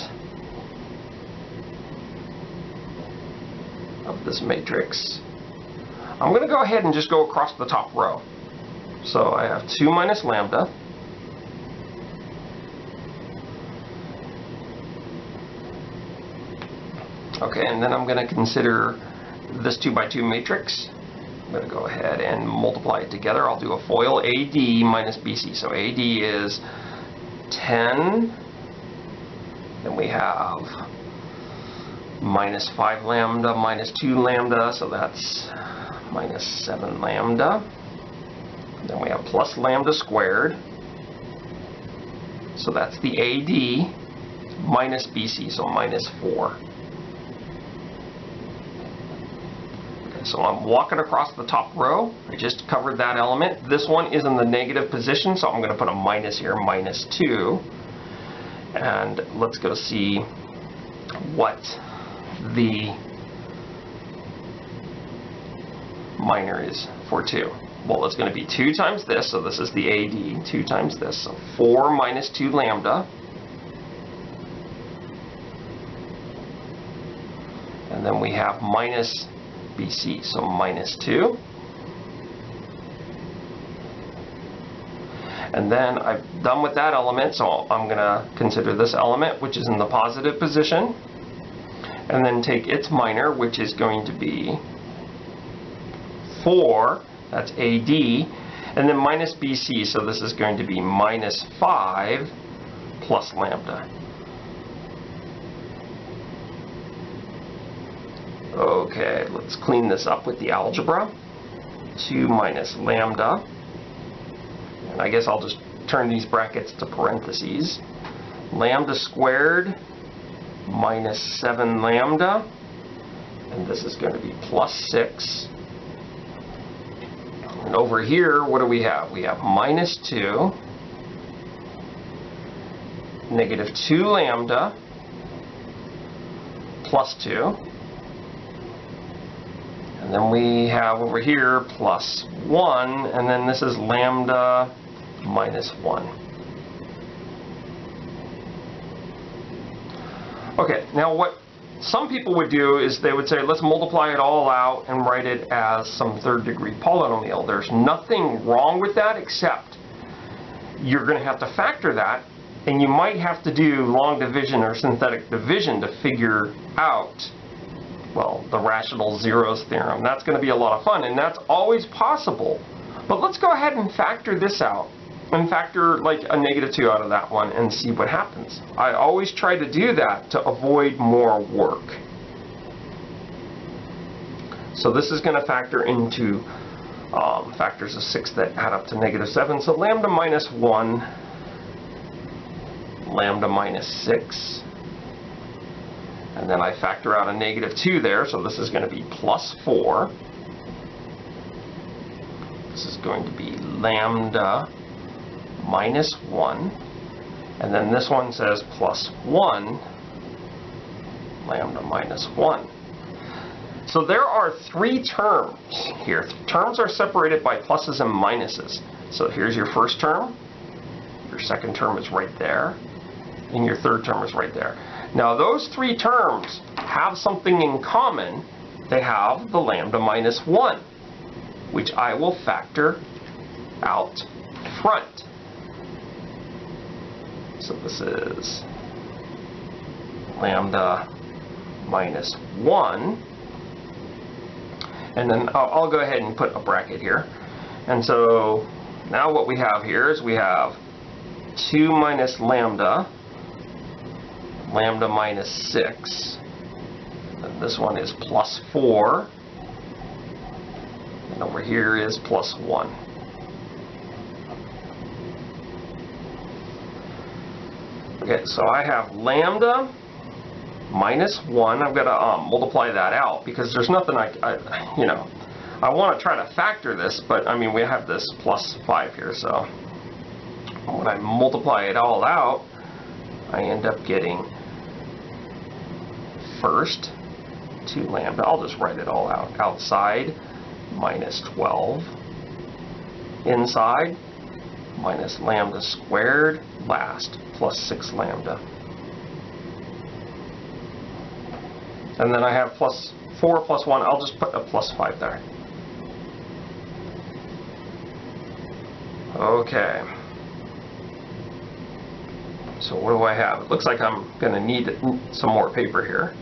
of this matrix, I'm going to go ahead and just go across the top row. So I have 2 minus lambda, okay, and then I'm going to consider this 2 by 2 matrix. I'm going to go ahead and multiply it together. I'll do a FOIL AD minus BC. So AD is 10. Then we have minus 5 lambda minus 2 lambda, so that's minus 7 lambda. Then we have plus lambda squared, so that's the AD, minus BC, so minus 4. Okay, so I'm walking across the top row. I just covered that element. This one is in the negative position, so I'm going to put a minus here, minus 2. And let's go see what the minor is for 2. Well, it's going to be 2 times this, so this is the AD, 2 times this, so 4 minus 2 lambda. And then we have minus BC, so minus 2. And then I've done with that element, so I'm going to consider this element, which is in the positive position, and then take its minor, which is going to be 4, that's AD, and then minus BC, so this is going to be minus 5 plus lambda. Okay, let's clean this up with the algebra. 2 minus lambda and I guess I'll just turn these brackets to parentheses. Lambda squared minus 7 lambda, and this is going to be plus 6. And over here, what do we have? We have minus 2, negative 2 lambda, plus 2. And then we have over here plus 1, and then this is lambda minus 1. Okay, now what some people would do is they would say, let's multiply it all out and write it as some third-degree polynomial. There's nothing wrong with that, except you're going to have to factor that, and you might have to do long division or synthetic division to figure out, well, the rational zeros theorem. That's going to be a lot of fun, and that's always possible. But let's go ahead and factor this out, and factor like a negative 2 out of that one and see what happens. I always try to do that to avoid more work. So this is going to factor into factors of 6 that add up to negative 7. So lambda minus 1, lambda minus 6. And then I factor out a negative 2 there, so this is going to be plus 4. This is going to be lambda minus 1, and then this one says plus 1, lambda minus 1. So there are 3 terms here. Terms are separated by pluses and minuses. So here's your first term, your second term is right there, and your third term is right there. Now those 3 terms have something in common. They have the lambda minus 1, which I will factor out front. So this is lambda minus 1, and then I'll go ahead and put a bracket here. And so now what we have here is we have 2 minus lambda, lambda minus 6, and this one is plus 4, and over here is plus 1. Okay, so I have lambda minus 1. I've got to multiply that out because there's nothing I want to try to factor this, but I mean we have this plus 5 here, so when I multiply it all out, I end up getting first 2 lambda. I'll just write it all out. Outside minus 12. Inside minus lambda squared. Last plus 6 lambda. And then I have plus 4 plus 1. I'll just put a plus 5 there. Okay. So what do I have? It looks like I'm going to need some more paper here.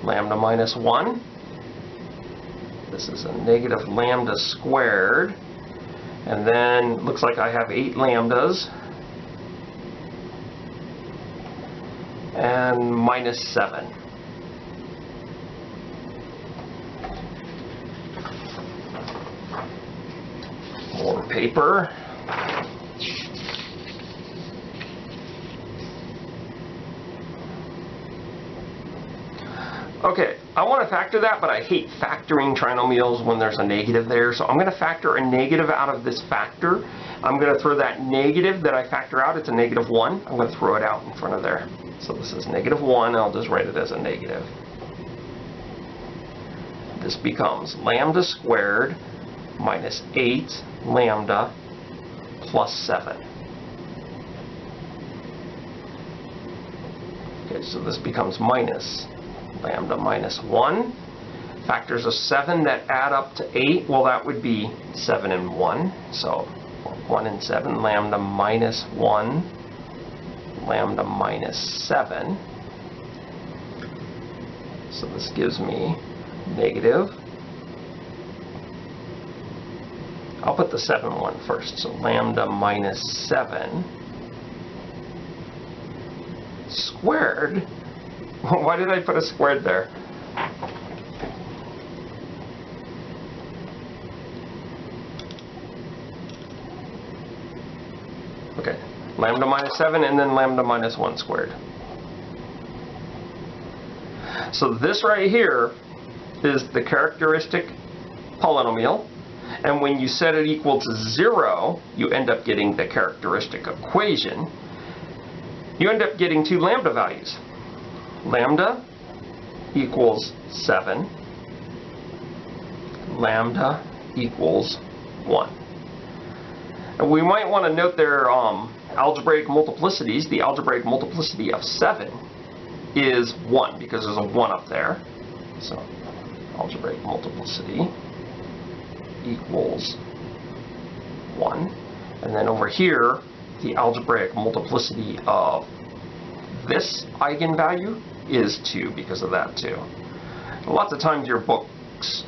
Lambda minus 1. This is a negative lambda squared. And then looks like I have 8 lambdas. And minus 7. More paper. Okay, I want to factor that, but I hate factoring trinomials when there's a negative there, so I'm going to factor a negative out of this factor. I'm going to throw that negative that I factor out, it's a negative 1, I'm going to throw it out in front of there. So this is negative 1, I'll just write it as a negative. This becomes lambda squared minus 8 lambda plus 7. Okay, so this becomes minus lambda minus 1. Factors of 7 that add up to 8, well that would be 7 and 1. So 1 and 7, lambda minus 1. Lambda minus 7. So this gives me negative. I'll put the 7 one first. So lambda minus 7 squared. Why did I put a squared there? lambda minus 7, and then lambda minus 1 squared. So this right here is the characteristic polynomial, and when you set it equal to 0, you end up getting the characteristic equation. You end up getting two lambda values. Lambda equals 7, lambda equals 1. And we might want to note their algebraic multiplicities. The algebraic multiplicity of 7 is 1 because there's a 1 up there. So algebraic multiplicity equals 1. And then over here, the algebraic multiplicity of this eigenvalue is 2 because of that too. Lots of times your books,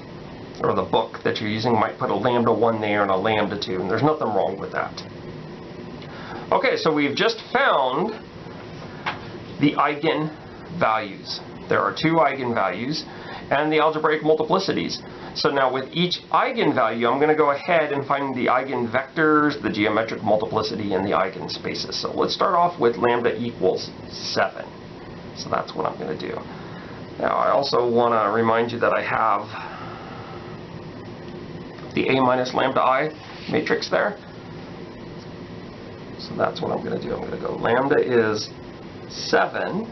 or the book that you're using, might put a lambda 1 there and a lambda 2, and there's nothing wrong with that. Okay, so we've just found the eigenvalues. There are two eigenvalues and the algebraic multiplicities. So now with each eigenvalue, I'm going to go ahead and find the eigenvectors, the geometric multiplicity, and the eigenspaces. So let's start off with lambda equals 7. So that's what I'm going to do. Now I also want to remind you that I have the A minus lambda I matrix there. So that's what I'm going to do. I'm going to go lambda is 7,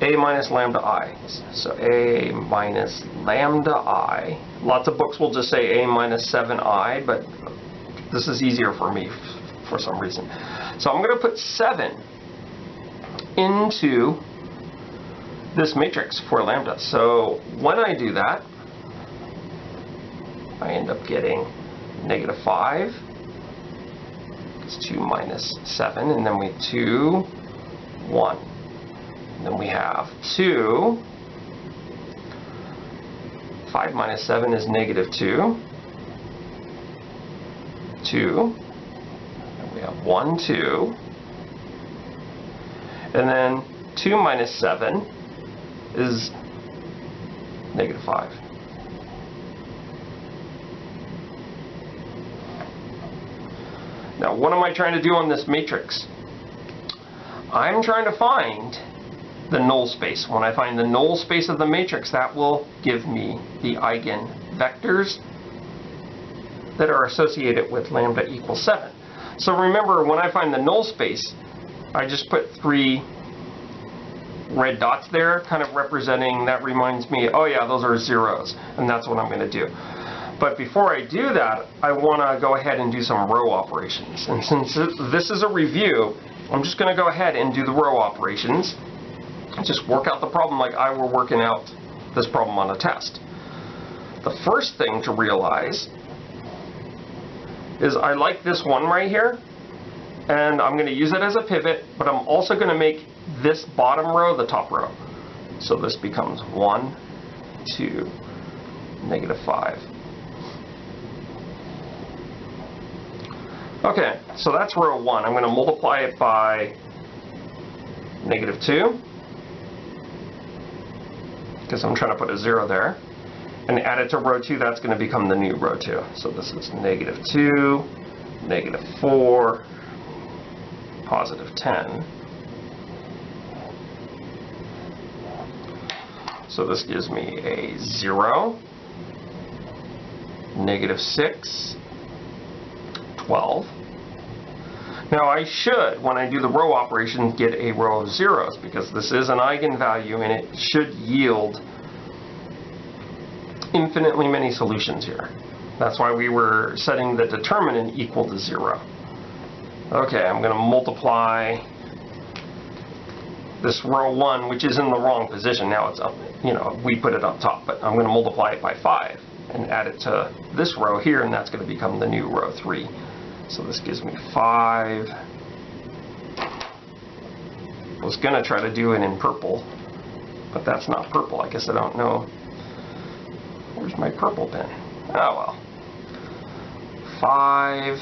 A minus lambda I. So A minus lambda I. Lots of books will just say A minus 7I, but this is easier for me for some reason. So I'm going to put 7 into this matrix for lambda. So when I do that, I end up getting negative 5. It's 2 minus 7, and then we have 2, 1. And then we have 2. 5 minus 7 is negative 2. 2. And we have 1, 2. And then 2 minus 7 is negative 5. Now, what am I trying to do on this matrix? I'm trying to find the null space. When I find the null space of the matrix, that will give me the eigenvectors that are associated with lambda equals 7. So remember, when I find the null space, I just put 3 red dots there, kind of representing, that reminds me, oh yeah, those are zeros, and that's what I'm going to do. But before I do that, I want to go ahead and do some row operations. And since this is a review, I'm just going to go ahead and do the row operations. Just work out the problem like I were working out this problem on a test. The first thing to realize is I like this one right here, and I'm going to use it as a pivot, but I'm also going to make this bottom row the top row. So this becomes 1, 2, negative 5. Okay, so that's row 1. I'm going to multiply it by negative 2, because I'm trying to put a 0 there, and add it to row 2. That's going to become the new row 2. So this is negative 2, negative 4, positive 10. So this gives me a 0, negative 6, 12. Now I should, when I do the row operation, get a row of zeros, because this is an eigenvalue and it should yield infinitely many solutions here. That's why we were setting the determinant equal to 0. Okay, I'm going to multiply this row 1, which is in the wrong position. Now it's up, we put it up top, but I'm going to multiply it by 5 and add it to this row here, and that's going to become the new row 3. So this gives me 5. I was going to try to do it in purple, but that's not purple. I guess I don't know. Where's my purple pen? Oh well. 5,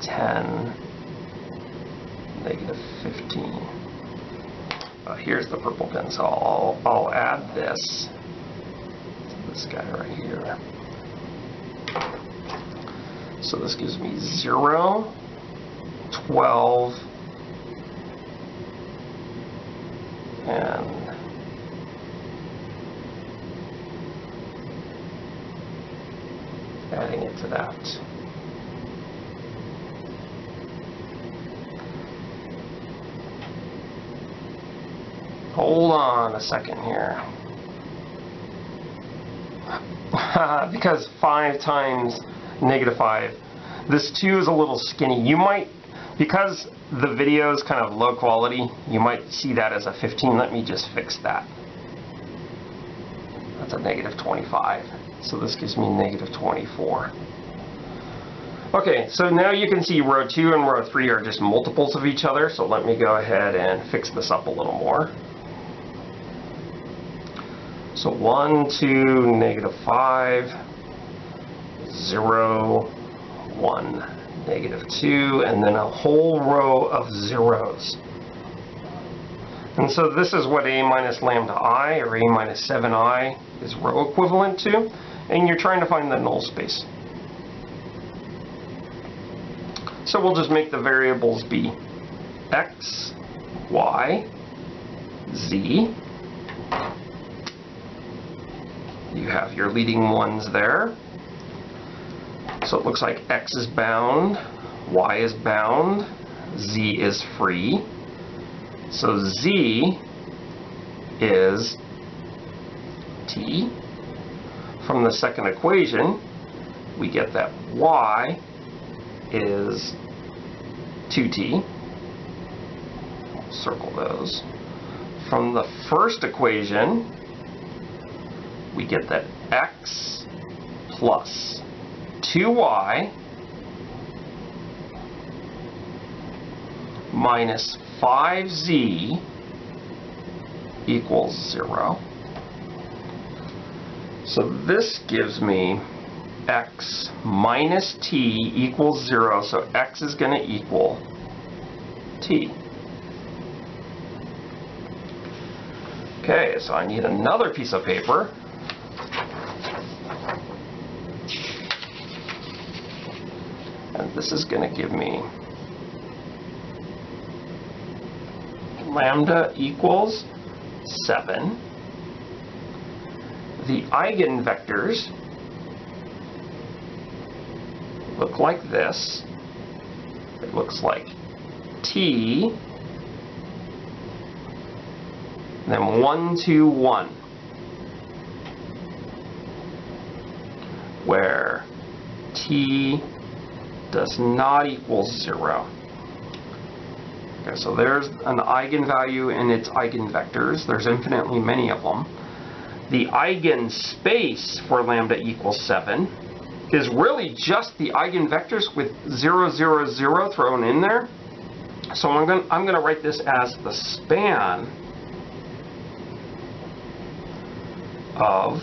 10, negative 15. Here's the purple pen, so I'll add this to this guy right here. So this gives me 0, 12, and adding it to that. Hold on a second here. Because 5 times -5, this 2 is a little skinny. You might, because the video is kind of low quality, you might see that as a 15. Let me just fix that. That's a -25. So this gives me -24. Okay, so now you can see row 2 and row 3 are just multiples of each other. So let me go ahead and fix this up a little more. So 1, 2, -5, 0, 1, -2, and then a whole row of zeros. And so this is what a minus lambda I, or a minus 7i, is row equivalent to, and you're trying to find the null space. So we'll just make the variables be x, y, z. You have your leading ones there. So it looks like x is bound, y is bound, z is free. So z is t. From the second equation, we get that y is 2t. Circle those. From the first equation, we get that x plus 2y minus 5z equals 0. So this gives me x minus t equals 0, so x is going to equal t. Okay, so I need another piece of paper. And this is going to give me lambda equals 7. The eigenvectors look like this. It looks like t, then 1, 2, 1, where t does not equal 0. Okay, so there's an eigenvalue and its eigenvectors. There's infinitely many of them. The eigenspace for lambda equals 7 is really just the eigenvectors with 0, 0, 0 thrown in there. So I'm going to write this as the span of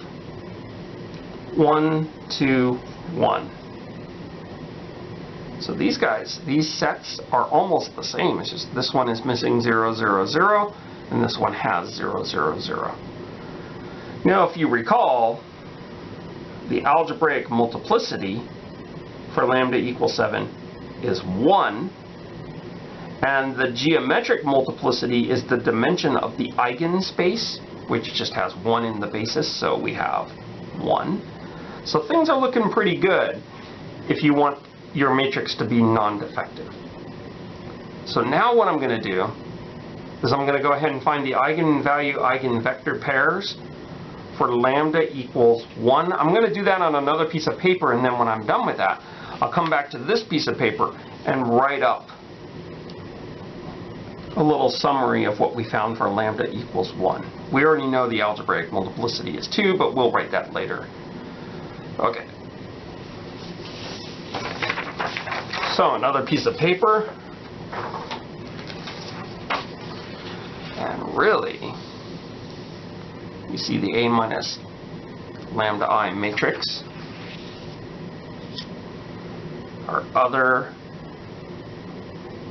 1, 2, 1. So these guys, these sets are almost the same. It's just this one is missing 0, 0, 0, and this one has 0, 0, 0. Now, if you recall, the algebraic multiplicity for lambda equals 7 is 1, and the geometric multiplicity is the dimension of the eigenspace, which just has 1 in the basis, so we have 1. So things are looking pretty good if you want your matrix to be non-defective. So now what I'm going to do is I'm going to go ahead and find the eigenvalue eigenvector pairs for lambda equals 1. I'm going to do that on another piece of paper, and then when I'm done with that, I'll come back to this piece of paper and write up a little summary of what we found for lambda equals 1. We already know the algebraic multiplicity is 2, but we'll write that later. Okay. So another piece of paper, and really, you see the A minus lambda I matrix. Our other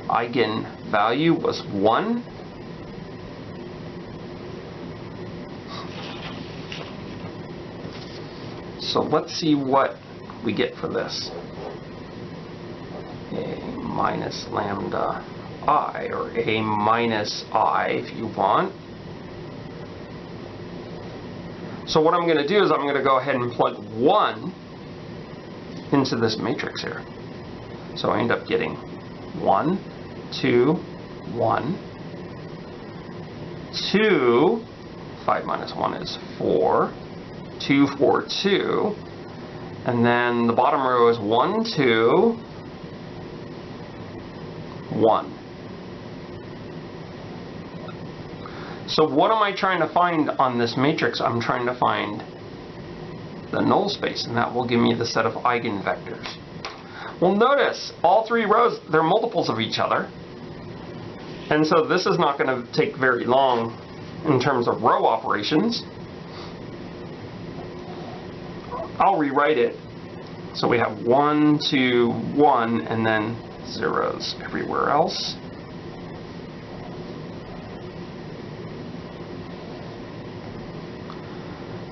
eigenvalue was 1. So let's see what we get for this. minus lambda I, or A minus I if you want. So what I'm going to do is I'm going to go ahead and plug 1 into this matrix here. So I end up getting 1, 2, 1, 2, 5 minus 1 is 4, 2, 4, 2, and then the bottom row is 1, 2, 1. So what am I trying to find on this matrix? I'm trying to find the null space, and that will give me the set of eigenvectors. Well, notice all 3 rows, they're multiples of each other. And so this is not going to take very long in terms of row operations. I'll rewrite it. So we have 1, 2, 1, and then zeros everywhere else.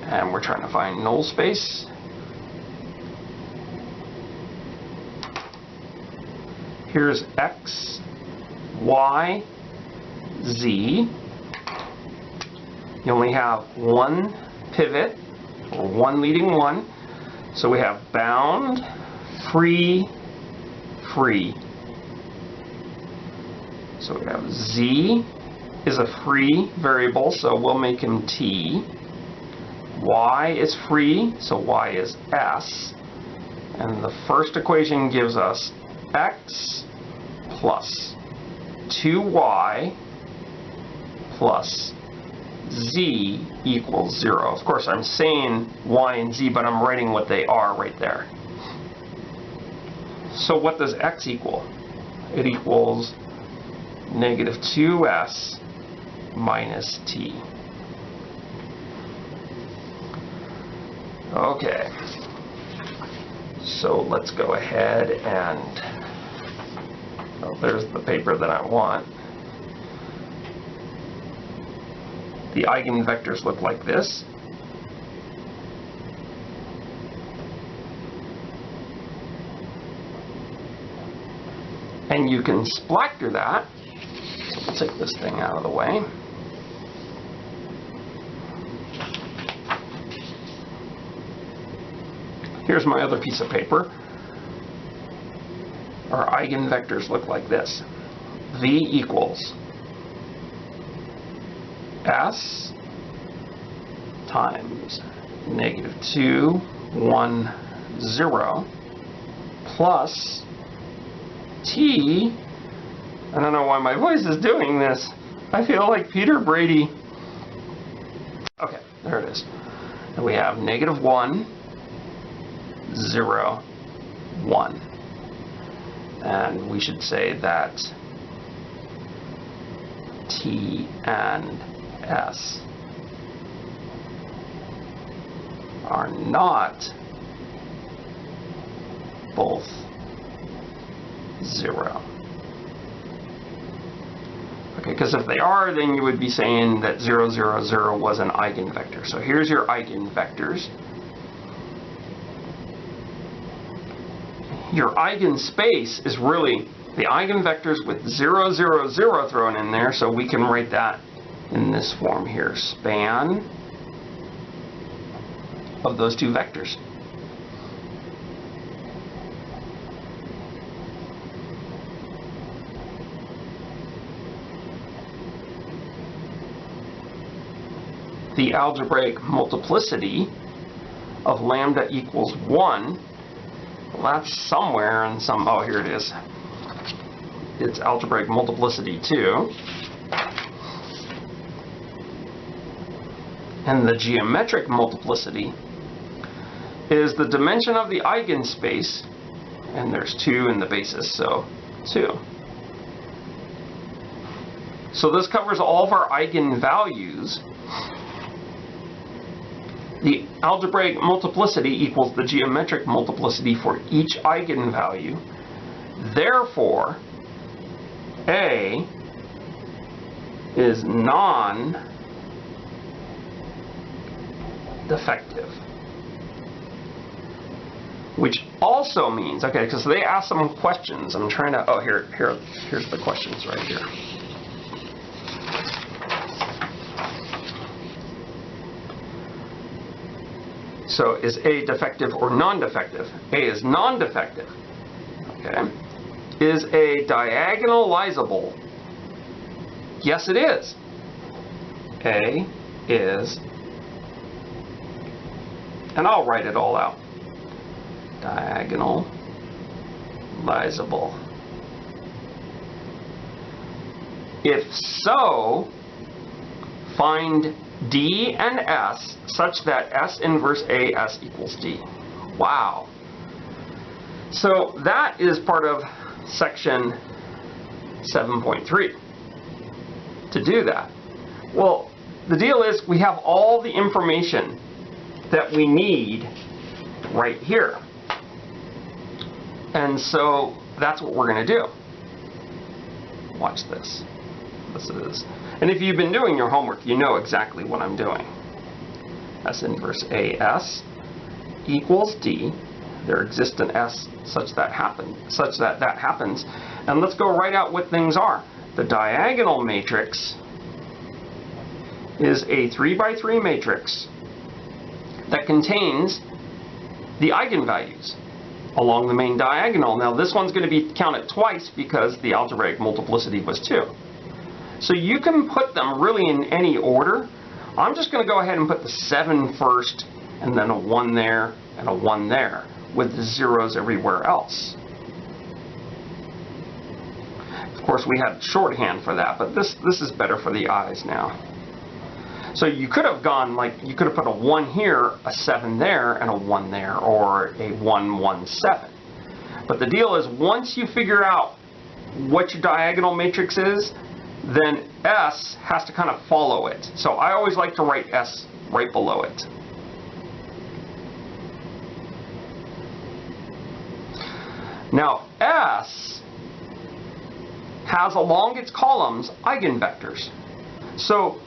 And we're trying to find null space. Here's x, y, z. You only have 1 pivot, or 1 leading 1. So we have bound, free, free. So we have z is a free variable, so we'll make him t. Y is free, so y is s. And the first equation gives us x plus 2y plus z equals 0. Of course, I'm saying y and z, but I'm writing what they are right there. So what does x equal? It equals negative 2s minus t. Okay, so let's go ahead and, oh, there's the paper that I want. The eigenvectors look like this. And you can splactor that. So we'll take this thing out of the way. Here's my other piece of paper. Our eigenvectors look like this. V equals s times negative 2, 1, 0 plus t. I don't know why my voice is doing this. I feel like Peter Brady. Okay, there it is. And we have negative 1, 0, 1. And we should say that t and s are not both 0. Okay, because if they are, then you would be saying that 0, 0, 0 was an eigenvector. So here's your eigenvectors. Your eigenspace is really the eigenvectors with 0, 0, 0 thrown in there, so we can write that in this form here. Span of those two vectors. The algebraic multiplicity of lambda equals 1, well, that's somewhere in some, oh, here it is. It's algebraic multiplicity 2. And the geometric multiplicity is the dimension of the eigenspace, and there's 2 in the basis, so 2. So this covers all of our eigenvalues. The algebraic multiplicity equals the geometric multiplicity for each eigenvalue. Therefore, A is non-defective. which also means, okay, because they asked some questions. I'm trying to, oh, here's the questions right here. So is A defective or non-defective? A is non-defective. Okay. Is A diagonalizable? Yes, it is. A is, and I'll write it all out, diagonalizable. If so, find D and S such that S inverse AS equals D. Wow. So that is part of section 7.3 to do that. Well, the deal is we have all the information that we need right here. And so that's what we're going to do. Watch this. This is, and if you've been doing your homework, you know exactly what I'm doing. S inverse AS equals D. There exists an S such that that happens. And let's go write out what things are. The diagonal matrix is a 3 by 3 matrix that contains the eigenvalues along the main diagonal. Now this one's going to be counted twice because the algebraic multiplicity was 2. So you can put them really in any order. I'm just going to go ahead and put the 7 first, and then a 1 there, and a 1 there, with the zeros everywhere else. Of course, we had shorthand for that, but this is better for the eyes now. So you could have gone, like, you could have put a 1 here, a 7 there, and a 1 there, or a 1, 1, 7. But the deal is, once you figure out what your diagonal matrix is, then S has to kind of follow it. So I always like to write S right below it. Now S has along its columns eigenvectors. So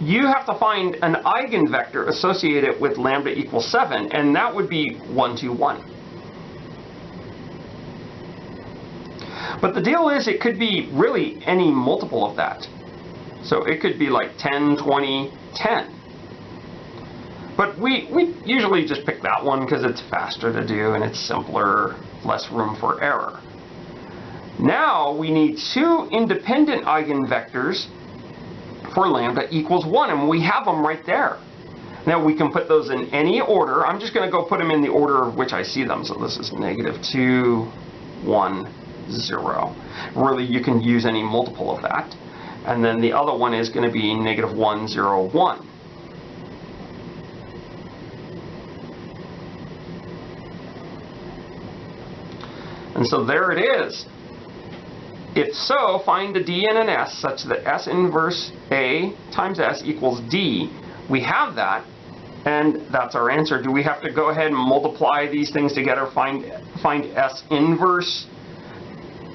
you have to find an eigenvector associated with lambda equals 7, and that would be 1, 2, 1. But the deal is, it could be really any multiple of that. So it could be like 10, 20, 10. But we usually just pick that one because it's faster to do and it's simpler, less room for error. Now we need 2 independent eigenvectors for lambda equals 1, and we have them right there. Now we can put those in any order. I'm just going to go put them in the order of which I see them. So this is -2, 1, 0. Really, you can use any multiple of that. And then the other one is going to be -1, 0, 1. And so there it is. If so, find a D and an S such that S inverse A times S equals D. We have that, and that's our answer. Do we have to go ahead and multiply these things together, find S inverse?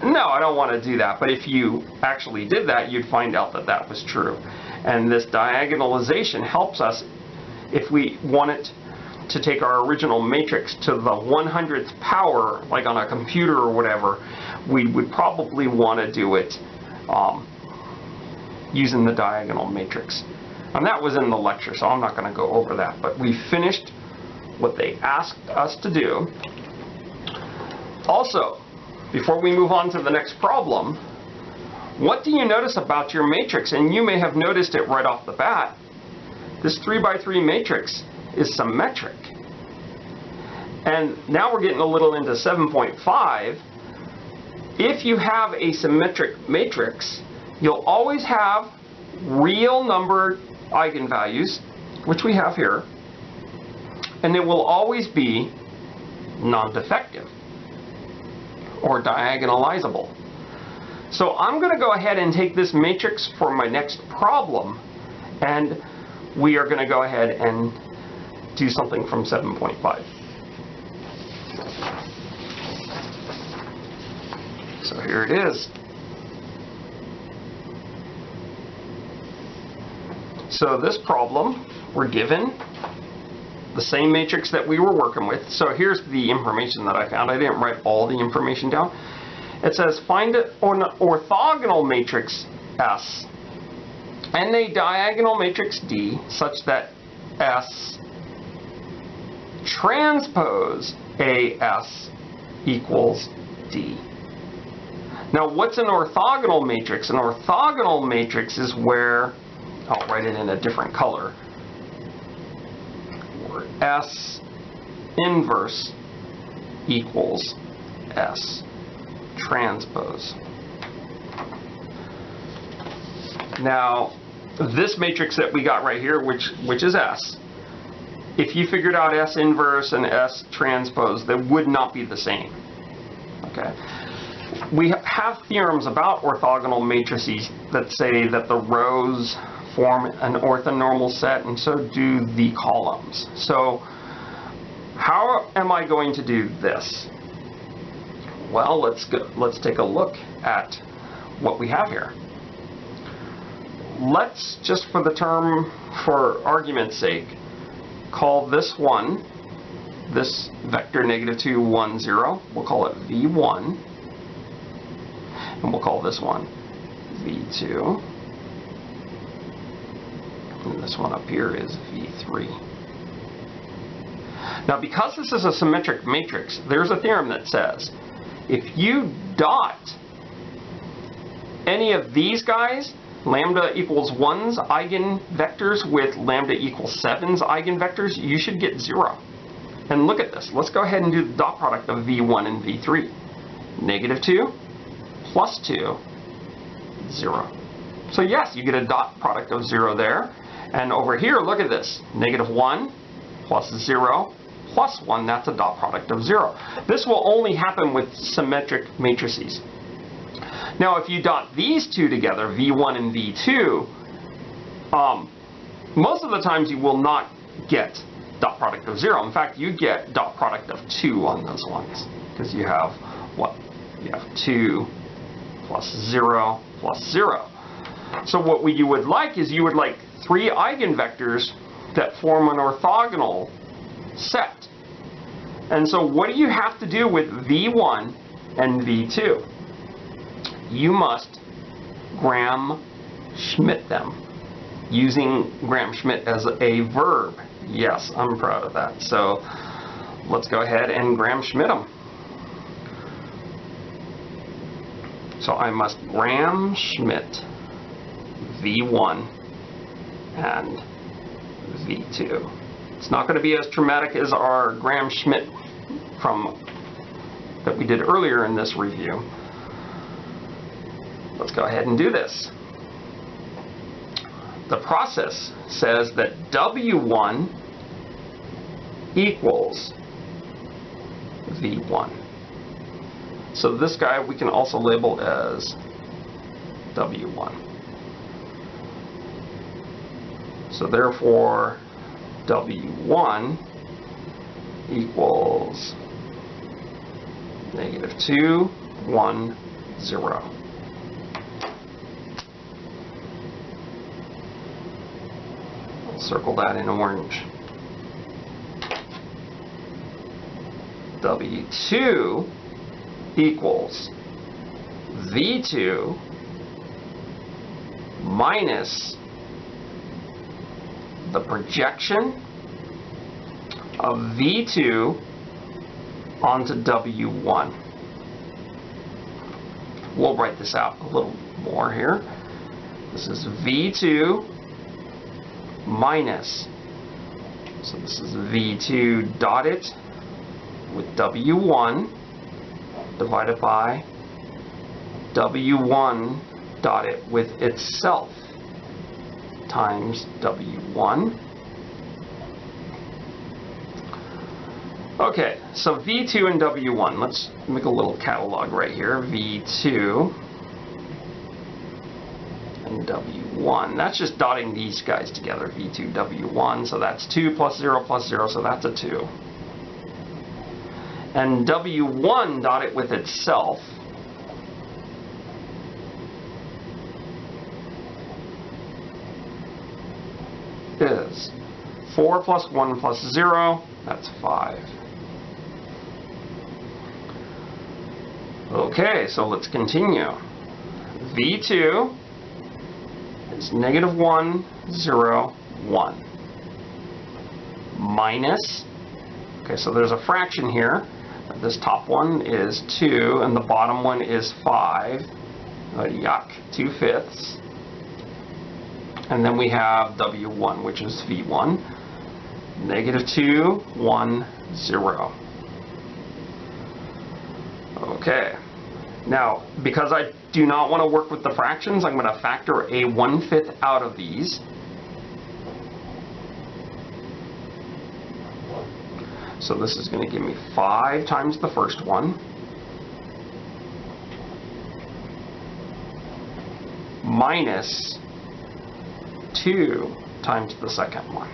No, I don't want to do that. But if you actually did that, you'd find out that that was true. And this diagonalization helps us if we wanted to take our original matrix to the 100th power, like on a computer or whatever. We would probably want to do it using the diagonal matrix. And that was in the lecture, so I'm not going to go over that. But we finished what they asked us to do. Also, before we move on to the next problem, what do you notice about your matrix? And you may have noticed it right off the bat. This 3 by 3 matrix is symmetric. And now we're getting a little into 7.5. If you have a symmetric matrix, you'll always have real numbered eigenvalues, which we have here, and it will always be non-defective or diagonalizable. So I'm going to go ahead and take this matrix for my next problem, and we are going to go ahead and do something from 7.5. So here it is. So this problem, we're given the same matrix that we were working with. So here's the information that I found. I didn't write all the information down. It says find an orthogonal matrix S and a diagonal matrix D such that S transpose AS equals D. Now what's an orthogonal matrix? An orthogonal matrix is where, I'll write it in a different color, where S inverse equals S transpose. Now this matrix that we got right here, which is S, if you figured out S inverse and S transpose, they would not be the same. Okay. We have theorems about orthogonal matrices that say that the rows form an orthonormal set and so do the columns. So how am I going to do this? Well, let's take a look at what we have here. Let's, just for the term, for argument's sake, call this one, this vector -2, 1, 0, we'll call it V1, and we'll call this one V2, and this one up here is V3. Now because this is a symmetric matrix, there's a theorem that says if you dot any of these guys, lambda equals 1's eigenvectors with lambda equals 7's eigenvectors, you should get 0. And look at this. Let's go ahead and do the dot product of V1 and V3. -2 plus 2, 0. So yes, you get a dot product of 0 there. And over here, look at this. -1 plus 0 plus 1, that's a dot product of 0. This will only happen with symmetric matrices. Now if you dot these two together, V1 and V2, most of the times you will not get dot product of 0. In fact, you get dot product of 2 on those ones. Because you have, what? You have 2 plus 0 plus 0. So what you would like is you would like 3 eigenvectors that form an orthogonal set. And so what do you have to do with V1 and V2? You must Gram-Schmidt them, using Gram-Schmidt as a verb. Yes, I'm proud of that. So let's go ahead and Gram-Schmidt them. So I must Gram-Schmidt V1 and V2. It's not going to be as dramatic as our Gram-Schmidt that we did earlier in this review. Let's go ahead and do this. The process says that W1 equals V1. So this guy we can also label as W1. So therefore W1 equals -2, 1, 0. I'll circle that in orange. W2 equals V2 minus the projection of V2 onto W1. We'll write this out a little more here. This is V2 minus, so this is V2 dotted with W1 divided by W1 dotted with itself times W1. Okay, so V2 and W1, let's make a little catalog right here. V2 and W1. That's just dotting these guys together, V2, W1. So that's 2 plus 0 plus 0, so that's a 2. And W1 dotted with itself is 4 plus 1 plus 0, that's 5. Okay, so let's continue. V2 is negative 1, 0, 1. Minus, okay, so there's a fraction here. This top one is 2, and the bottom one is 5. Yuck, 2/5. And then we have W1, which is V1. Negative 2, 1, 0. Okay. Now, because I do not want to work with the fractions, I'm going to factor a 1/5 out of these. So this is going to give me 5 times the first one. Minus 2 times the second one.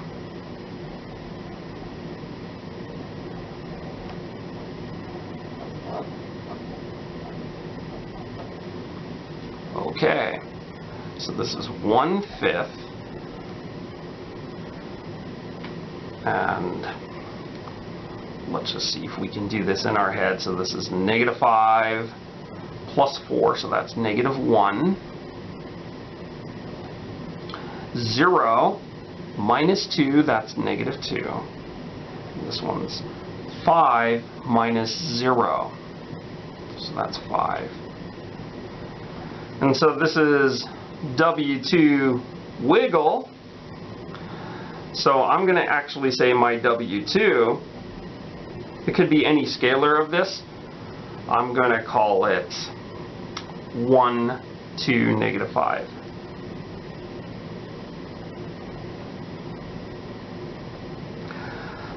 Okay, so this is 1/5, and let's just see if we can do this in our head. So this is negative 5 plus 4, so that's negative 1. 0 minus 2, that's negative 2. This one's 5 minus 0, so that's 5. And so this is W2 wiggle. So I'm going to actually say my W2, it could be any scalar of this. I'm going to call it 1 to negative 5.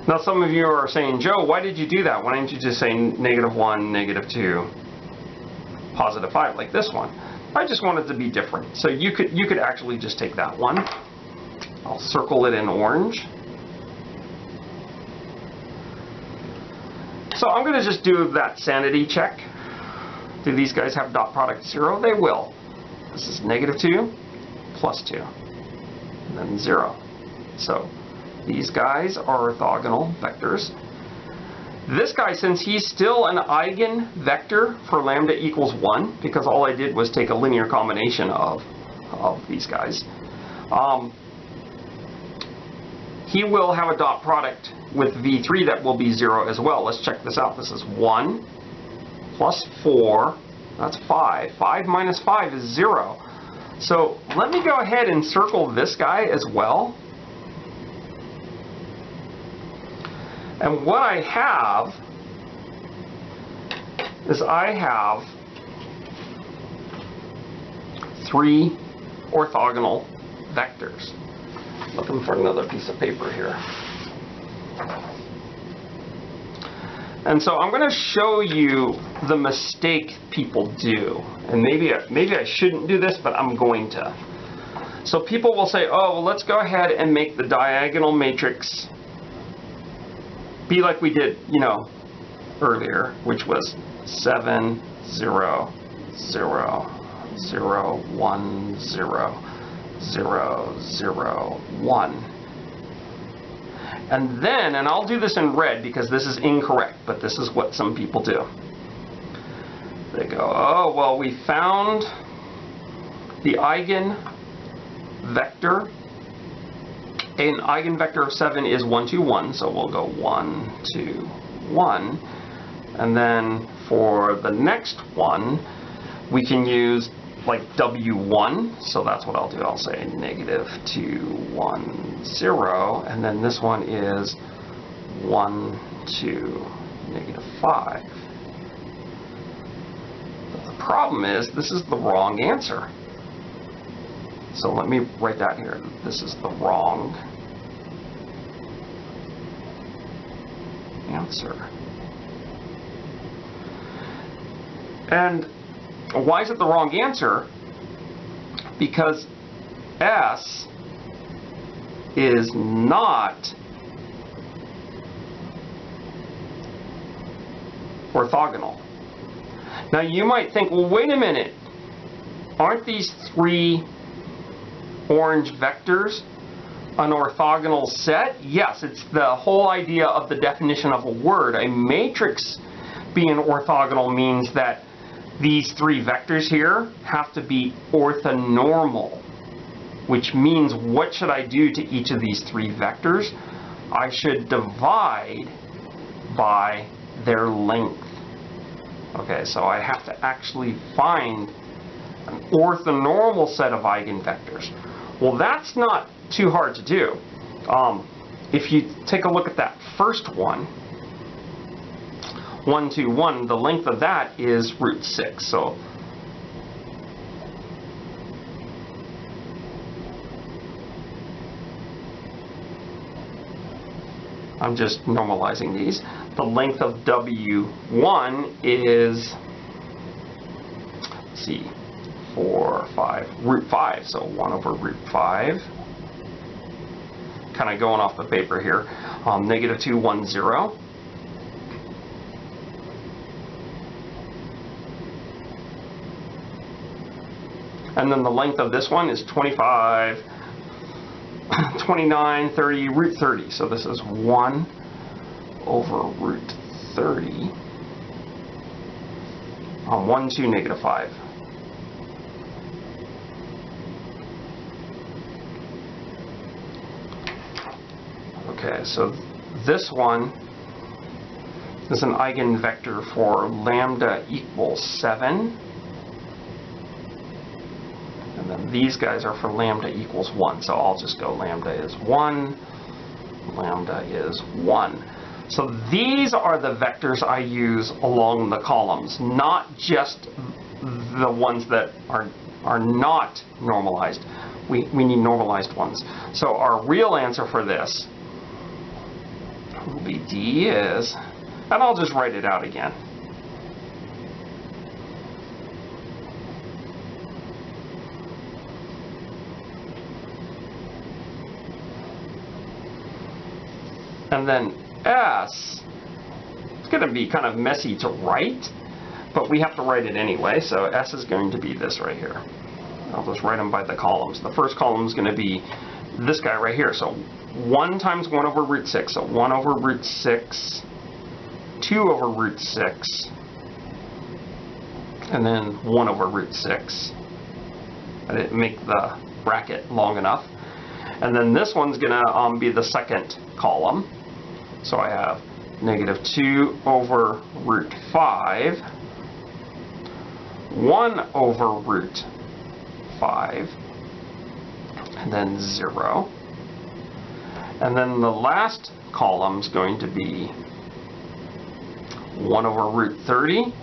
Now some of you are saying, Joe, why did you do that? Why didn't you just say negative 1, negative 2, positive 5 like this one? I just wanted to be different. So you could actually just take that one. I'll circle it in orange. So I'm going to just do that sanity check. Do these guys have dot product 0? They will. This is negative 2 plus 2, and then 0. So these guys are orthogonal vectors. This guy, since he's still an eigenvector for lambda equals 1, because all I did was take a linear combination of these guys, he will have a dot product with V3 that will be 0 as well. Let's check this out. This is 1 plus 4, that's 5. 5 minus 5 is 0. So let me go ahead and circle this guy as well. And what I have is I have 3 orthogonal vectors. Looking for another piece of paper here. And so I'm going to show you the mistake people do. And maybe I shouldn't do this, but I'm going to. So people will say, oh, well, let's go ahead and make the diagonal matrix be like we did, earlier, which was 7, 0, 0, 0, 1, 0, 0, 0, 1. And then, and I'll do this in red because this is incorrect, but this is what some people do. They go, oh, well, we found the eigenvector. An eigenvector of 7 is 1, 2, 1, so we'll go 1, 2, 1. And then for the next one, we can use like W1, so that's what I'll do. I'll say negative 2, 1, 0, and then this one is 1, 2, negative 5. But the problem is this is the wrong answer. So let me write that here. This is the wrong answer. And why is it the wrong answer? Because S is not orthogonal. Now you might think, well, wait a minute. Aren't these 3 orange vectors An orthogonal set? Yes, it's the whole idea of the definition of a word. A matrix being orthogonal means that these three vectors here have to be orthonormal, which means what should I do to each of these three vectors? I should divide by their length. Okay, so I have to actually find an orthonormal set of eigenvectors. Well, that's not too hard to do. If you take a look at that first one, 1, 2, 1, the length of that is root 6. So I'm just normalizing these. The length of W1 is, let's see, 4, 5, root 5. So 1 over root 5. Kind of going off the paper here. Negative 2, 1, 0. And then the length of this one is 25, 29, 30, root 30. So this is 1 over root 30. 1, 2, negative 5. Okay, so this one is an eigenvector for lambda equals 7. And then these guys are for lambda equals 1. So I'll just go lambda is 1, lambda is 1. So these are the vectors I use along the columns, not just the ones that are not normalized. We need normalized ones. So our real answer for this will be D is, and I'll just write it out again. And then S, it's going to be kind of messy to write, but we have to write it anyway, so S is going to be this right here. I'll just write them by the columns. The first column is going to be this guy right here, so 1 times 1 over root 6, so 1 over root 6, 2 over root 6, and then 1 over root 6. I didn't make the bracket long enough. And then this one's going to be the second column. So I have negative 2 over root 5, 1 over root 5, and then 0. And then the last column is going to be 1 over root 30,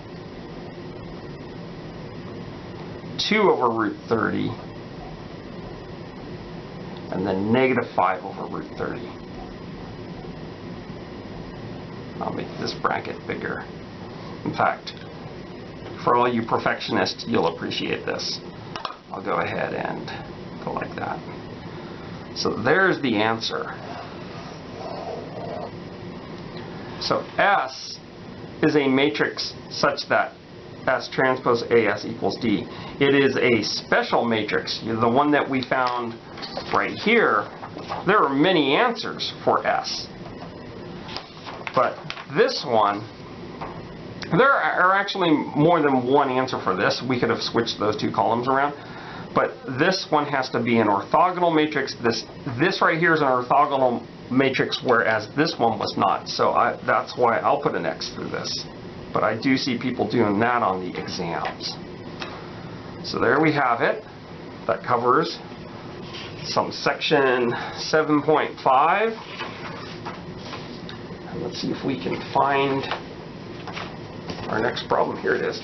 2 over root 30, and then negative 5 over root 30. I'll make this bracket bigger. In fact, for all you perfectionists, you'll appreciate this. I'll go ahead and go like that. So there's the answer. So S is a matrix such that S transpose AS equals D. It is a special matrix, the one that we found right here. There are many answers for S. But this one, there are actually more than one answer for this. We could have switched those two columns around. But this one has to be an orthogonal matrix. This right here is an orthogonal matrix, whereas this one was not. So that's why I'll put an X through this. But I do see people doing that on the exams. So there we have it. That covers some section 7.5. Let's see if we can find our next problem. Here it is.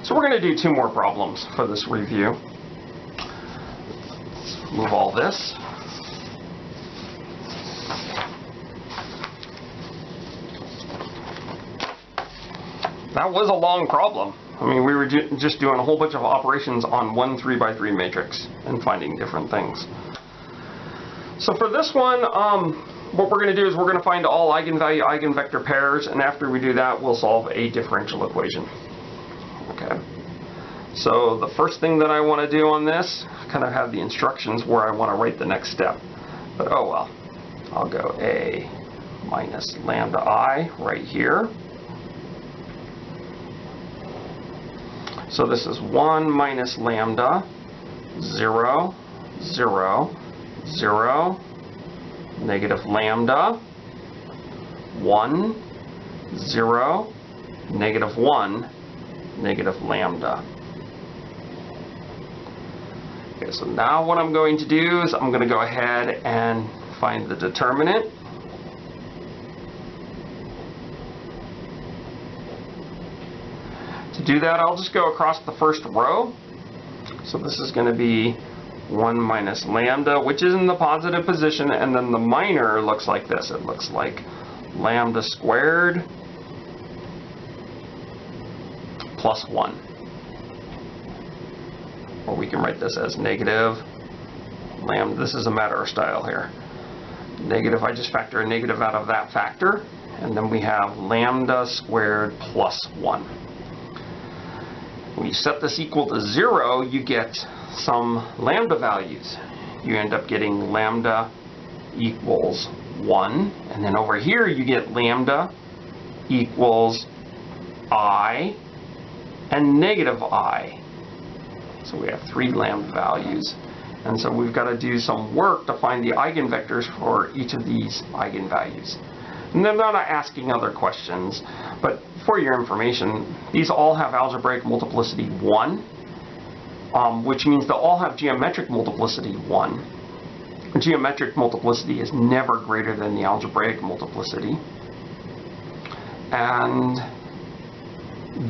So we're going to do 2 more problems for this review. Let's move all this. That was a long problem. I mean, we were just doing a whole bunch of operations on one 3x3 matrix and finding different things. So for this one, what we're going to do is we're going to find all eigenvalue eigenvector pairs, and after we do that, we'll solve a differential equation. Okay. So the first thing that I want to do on this, kind of have the instructions where I want to write the next step. But oh well. I'll go A minus lambda I right here. So this is 1 minus lambda, 0, 0, 0, negative lambda, 1, 0, negative 1, negative lambda. Okay, so now what I'm going to do is I'm going to go ahead and find the determinant. To do that, I'll just go across the first row. So this is going to be 1 minus lambda, which is in the positive position, and then the minor looks like this. It looks like lambda squared plus 1. Or we can write this as negative lambda. This is a matter of style here. Negative, I just factor a negative out of that factor, and then we have lambda squared plus 1. When you set this equal to 0, you get some lambda values. You end up getting lambda equals 1, and then over here you get lambda equals I and negative I. So we have 3 lambda values. And so we've got to do some work to find the eigenvectors for each of these eigenvalues. And then they're not asking other questions, but for your information, these all have algebraic multiplicity 1, which means they'll all have geometric multiplicity 1. Geometric multiplicity is never greater than the algebraic multiplicity. And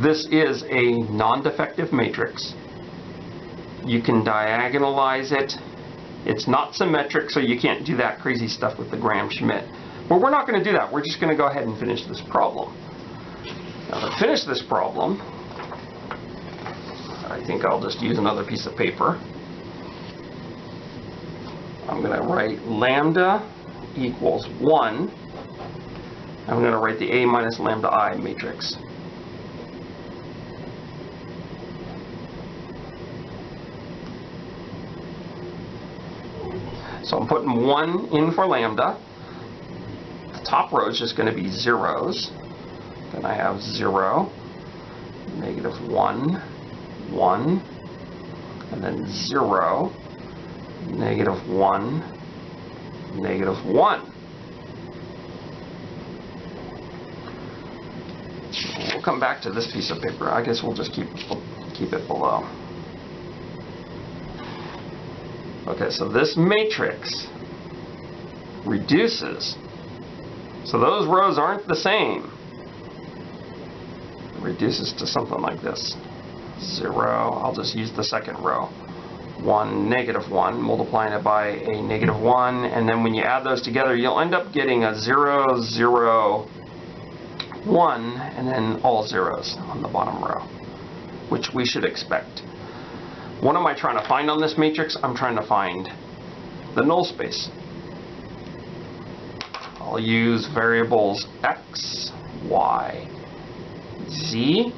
this is a non-defective matrix. You can diagonalize it. It's not symmetric, so you can't do that crazy stuff with the Gram-Schmidt. But we're not going to do that. We're just going to go ahead and finish this problem. Now to finish this problem, I think I'll just use another piece of paper. I'm going to write lambda equals 1. I'm going to write the A minus lambda I matrix. So I'm putting 1 in for lambda. The top row is just going to be zeros. Then I have 0, negative 1, 1, and then 0, negative 1, negative 1. We'll come back to this piece of paper. I guess we'll just keep it below. Okay, so this matrix reduces. So those rows aren't the same. It reduces to something like this. 0, I'll just use the second row. 1, negative 1, multiplying it by a negative 1, and then when you add those together, you'll end up getting a 0, 0, 1, and then all zeros on the bottom row, which we should expect. What am I trying to find on this matrix? I'm trying to find the null space. I'll use variables x, y, z.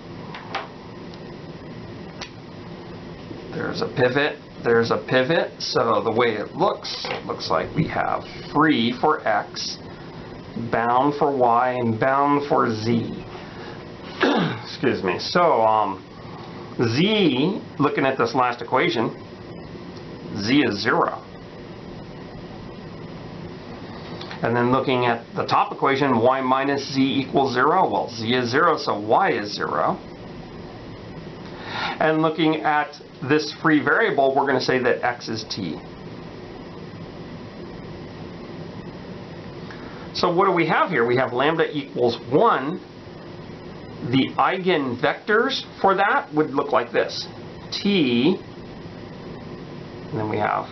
There's a pivot. There's a pivot. So the way it looks like we have free for x, bound for y, and bound for z. Excuse me. So z, looking at this last equation, z is 0. And then looking at the top equation, y minus z equals 0. Well, z is 0, so y is 0. And looking at this free variable, we're going to say that x is t. So what do we have here? We have lambda equals 1. The eigenvectors for that would look like this. T, and then we have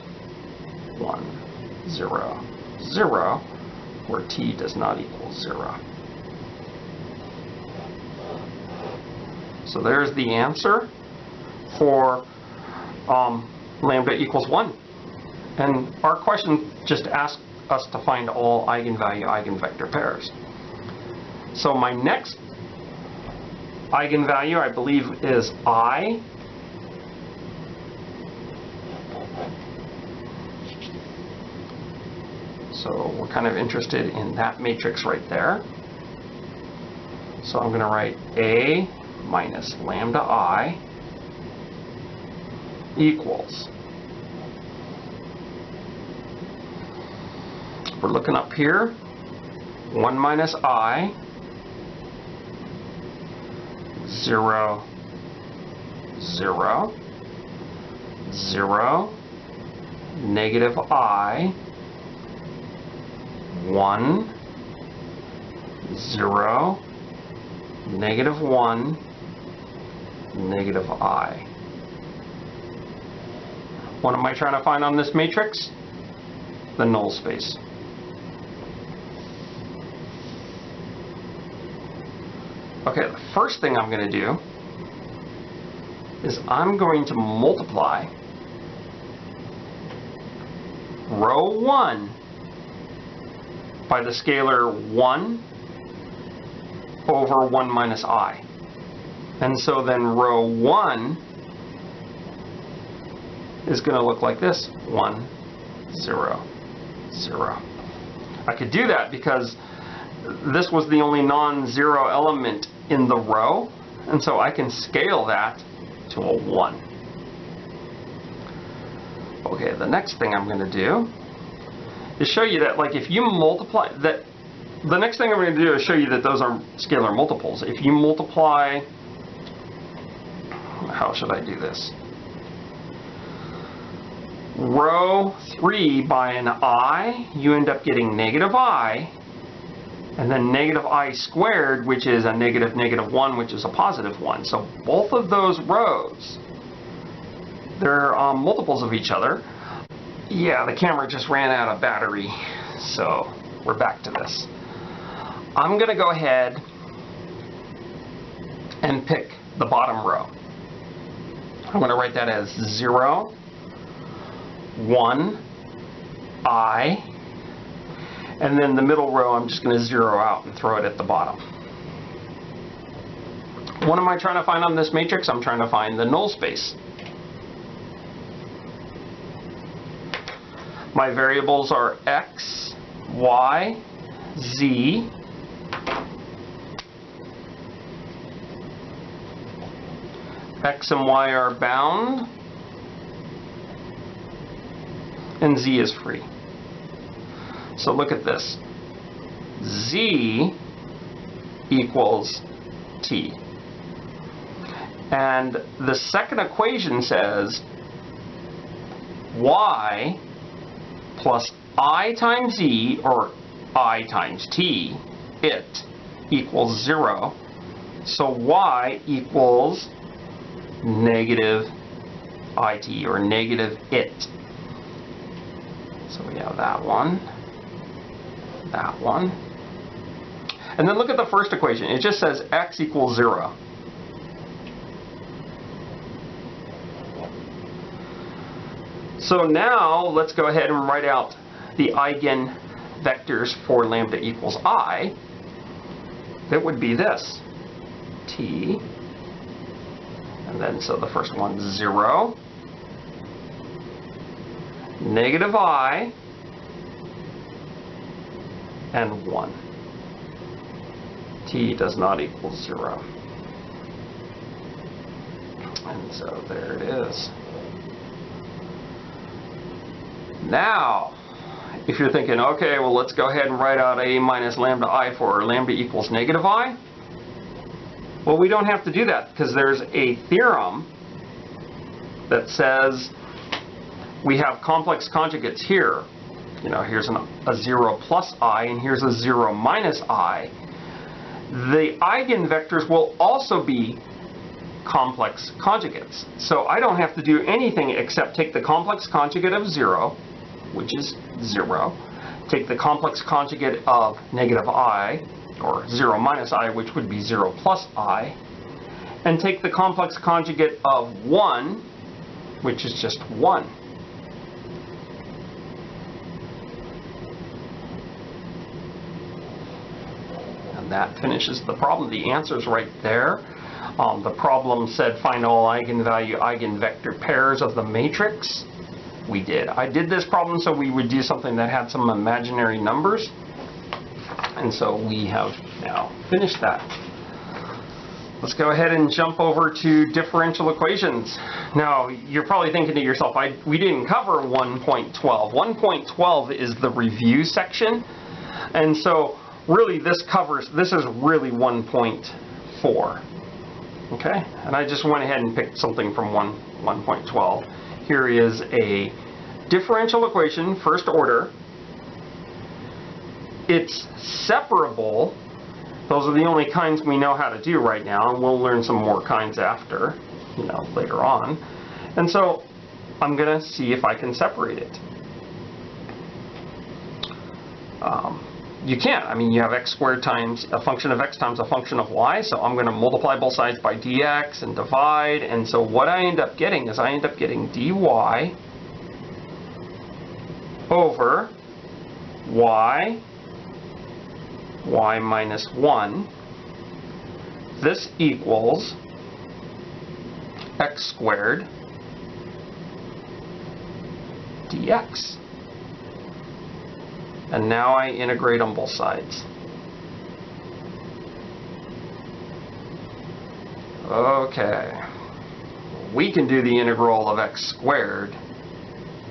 1, 0, 0, where t does not equal 0. So there's the answer for lambda equals 1. And our question just asked us to find all eigenvalue eigenvector pairs. So my next eigenvalue, I believe, is I. So we're kind of interested in that matrix right there. So I'm going to write A minus lambda I equals. We're looking up here. 1 minus I, 0, 0, 0, negative I, 1, 0, negative 1, negative I. What am I trying to find on this matrix? The null space. Okay, the first thing I'm going to do is I'm going to multiply row 1 by the scalar 1 over 1 minus I. And so then row 1 is going to look like this. 1, 0, 0. I could do that because this was the only non-zero element in the row, and so I can scale that to a 1. Okay, the next thing I'm going to do is show you that, like, if you multiply that, the next thing I'm going to do is show you that those are scalar multiples. If you multiply, how should I do this? Row 3 by an I, you end up getting negative I, and then negative I squared, which is a negative negative 1, which is a positive 1. So both of those rows, they're multiples of each other. Yeah, the camera just ran out of battery, so we're back to this. I'm going to go ahead and pick the bottom row. I'm going to write that as 0, 1, I, and then the middle row I'm just going to zero out and throw it at the bottom. What am I trying to find on this matrix? I'm trying to find the null space. My variables are x, y, z, x and y are bound, and z is free. So look at this. Z equals t. And the second equation says y plus I times z, or I times t, it, equals 0. So y equals negative it, or negative it. So we have that one, that one. And then look at the first equation. It just says x equals 0. So now let's go ahead and write out the eigenvectors for lambda equals I. That would be this, t, and then so the first one's 0, negative I, and 1. T does not equal 0. And so there it is. Now, if you're thinking, okay, well, let's go ahead and write out A minus lambda I for lambda equals negative I. Well, we don't have to do that because there's a theorem that says we have complex conjugates here. You know, here's a 0 plus I, and here's a 0 minus I. The eigenvectors will also be complex conjugates. So I don't have to do anything except take the complex conjugate of 0, which is 0, take the complex conjugate of negative I, or 0 minus I, which would be 0 plus I, and take the complex conjugate of 1, which is just 1. And that finishes the problem. The answer's right there. The problem said find all eigenvalue eigenvector pairs of the matrix. we did. I did this problem so we would do something that had some imaginary numbers. And so we have now finished that. Let's go ahead and jump over to differential equations. Now, you're probably thinking to yourself, we didn't cover 1.12. 1.12 is the review section. And so really this is really 1.4. Okay? And I just went ahead and picked something from 1.12. Here is a differential equation, first order. It's separable. Those are the only kinds we know how to do right now, and we'll learn some more kinds after, later on. And so I'm going to see if I can separate it. You can't. I mean, you have x squared times a function of x times a function of y, so I'm going to multiply both sides by dx and divide, and so what I end up getting is I end up getting dy over y minus 1. This equals x squared dx. And now I integrate on both sides. Okay. We can do the integral of x squared.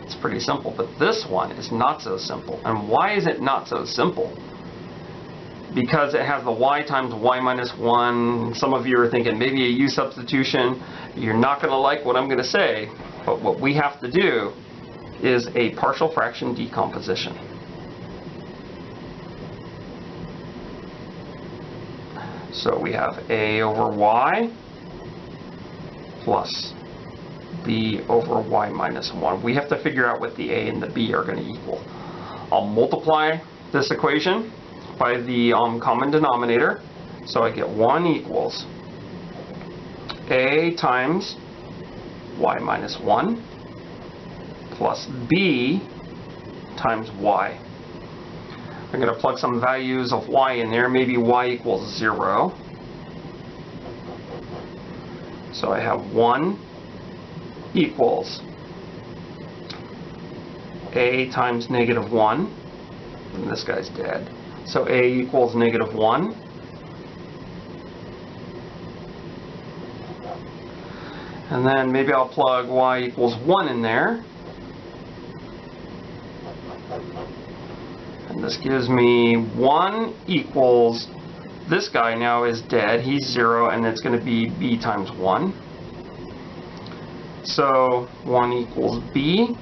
It's pretty simple, but this one is not so simple. And why is it not so simple? Because it has the y times y minus 1. Some of you are thinking maybe a u substitution. You're not going to like what I'm going to say, but what we have to do is a partial fraction decomposition. So we have a over y plus b over y minus 1. We have to figure out what the a and the b are going to equal. I'll multiply this equation by the common denominator. So I get 1 equals a times y minus 1 plus b times y. I'm going to plug some values of y in there. Maybe y equals 0. So I have 1 equals a times negative 1. And this guy's dead. So a equals negative 1. And then maybe I'll plug y equals 1 in there. And this gives me 1 equals, this guy now is dead, he's 0, and it's going to be b times 1. So 1 equals b.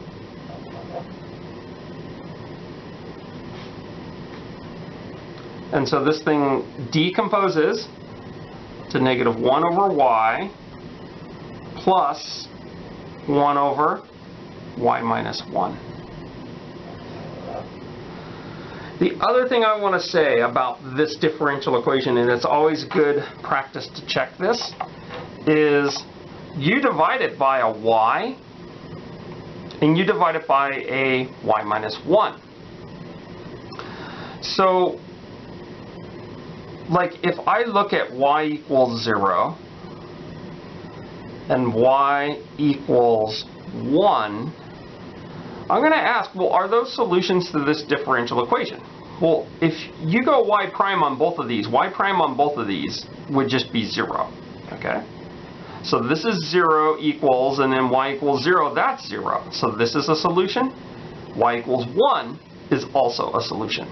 And so this thing decomposes to negative 1 over y plus 1 over y minus 1. The other thing I want to say about this differential equation, and it's always good practice to check this, is you divide it by a y and you divide it by a y minus 1. So, like if I look at y equals 0 and y equals 1, I'm going to ask, well, are those solutions to this differential equation? Well, if you go y prime on both of these, y prime on both of these would just be 0. Okay? So this is 0 equals, and then y equals 0, that's 0. So this is a solution. Y equals 1 is also a solution.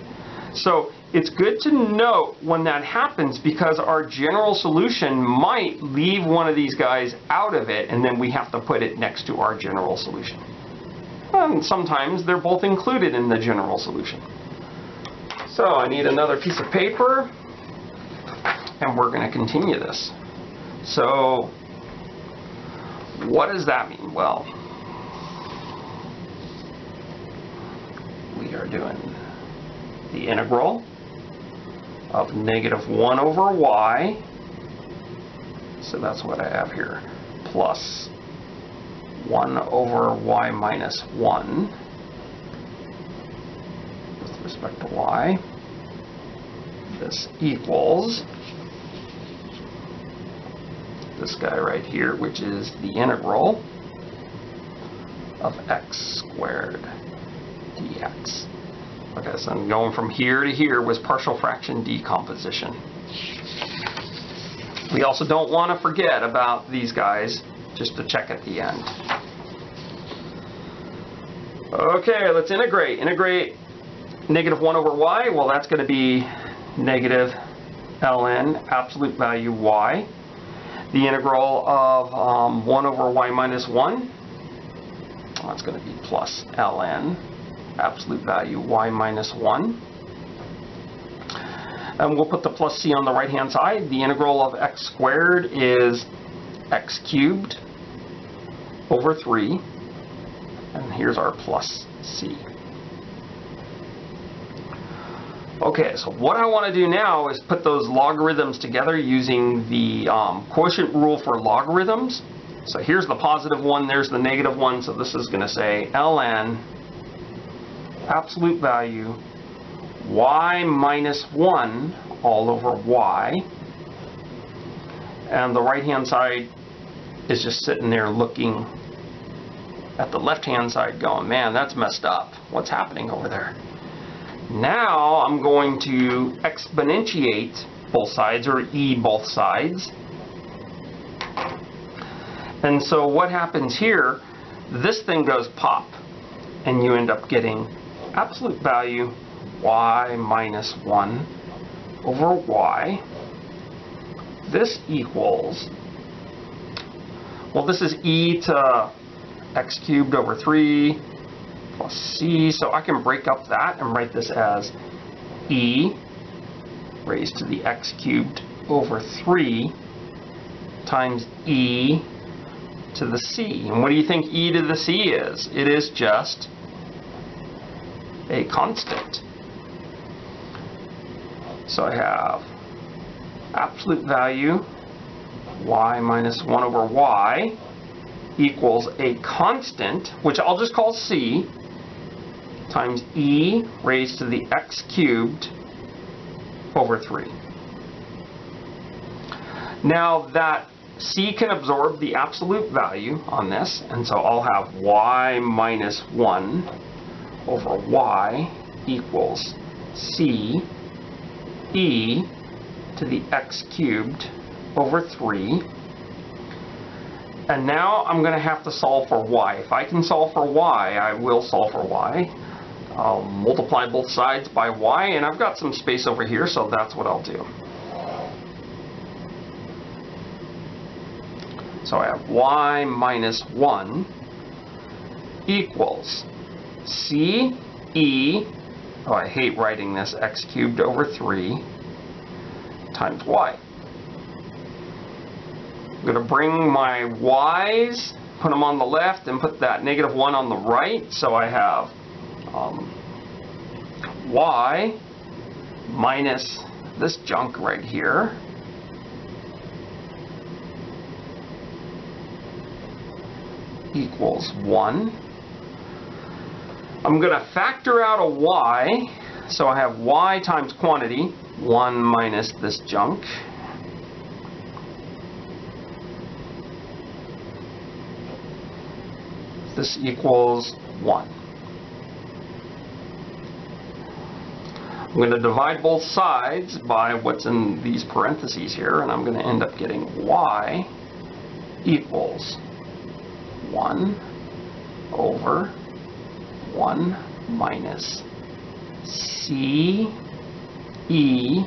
So it's good to note when that happens, because our general solution might leave one of these guys out of it, and then we have to put it next to our general solution. And sometimes they're both included in the general solution. So I need another piece of paper, and we're going to continue this. So what does that mean? Well, we are doing the integral of negative 1 over y, so that's what I have here, plus 1 over y minus 1 with respect to y. This equals this guy right here, which is the integral of x squared dx. Okay, so I'm going from here to here with partial fraction decomposition. We also don't want to forget about these guys, just to check at the end. Okay, let's integrate. Integrate negative 1 over y. Well, that's going to be negative ln absolute value y. The integral of 1 over y minus 1, that's going to be plus ln absolute value y minus 1. And we'll put the plus c on the right hand side. The integral of x squared is x cubed over 3. And here's our plus c. Okay, so what I want to do now is put those logarithms together using the quotient rule for logarithms. So here's the positive one, there's the negative one, so this is going to say ln absolute value y minus 1 all over y. And the right hand side is just sitting there looking at the left hand side going, man, that's messed up. What's happening over there? Now I'm going to exponentiate both sides, or e both sides. And so what happens here, this thing goes pop, and you end up getting absolute value y minus 1 over y. This equals, well, this is e to x cubed over 3 plus c, so I can break up that and write this as e raised to the x cubed over 3 times e to the c. And what do you think e to the c is? It is just a constant. So I have absolute value y minus 1 over y equals a constant, which I'll just call c, times e raised to the x cubed over 3. Now that c can absorb the absolute value on this, and so I'll have y minus 1 over y equals c e to the x cubed over 3. And now I'm going to have to solve for y. If I can solve for y, I will solve for y. I'll multiply both sides by y, and I've got some space over here, so that's what I'll do. So I have y minus 1 equals c e, oh, I hate writing this, x cubed over 3 times y. I'm going to bring my y's, put them on the left, and put that negative 1 on the right. So I have y minus this junk right here equals 1. I'm going to factor out a y, so I have y times quantity, 1 minus this junk. This equals 1. I'm going to divide both sides by what's in these parentheses here, and I'm going to end up getting y equals 1 over 1 minus c e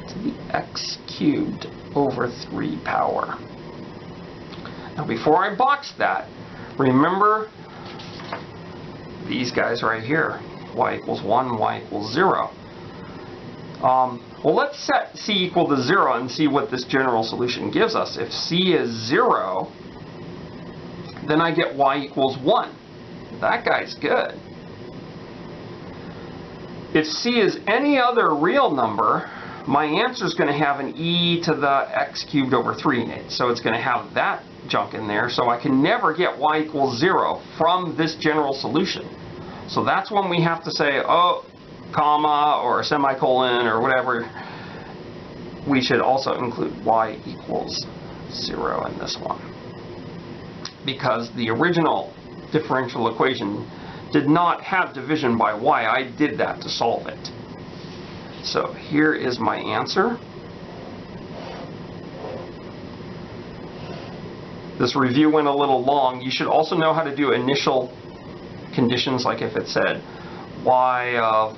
to the x cubed over 3 power. Now before I box that, remember these guys right here, y equals 1, y equals 0. Well, let's set c equal to 0 and see what this general solution gives us. If c is 0, then I get y equals 1. That guy's good. If c is any other real number, my answer is going to have an e to the x cubed over 3 in it. So it's going to have that junk in there. So I can never get y equals 0 from this general solution. So that's when we have to say, oh, comma or semicolon or whatever. We should also include y equals 0 in this one, because the original differential equation did not have division by y. I did that to solve it. So here is my answer. This review went a little long. You should also know how to do initial conditions, like if it said y of,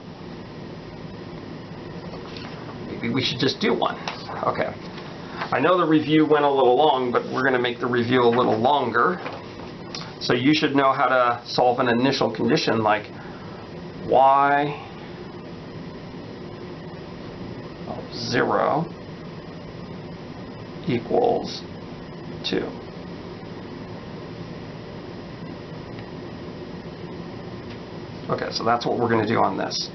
maybe we should just do one. Okay. I know the review went a little long, but we're going to make the review a little longer. So you should know how to solve an initial condition like y of 0 equals 2. Okay, so that's what we're going to do on this.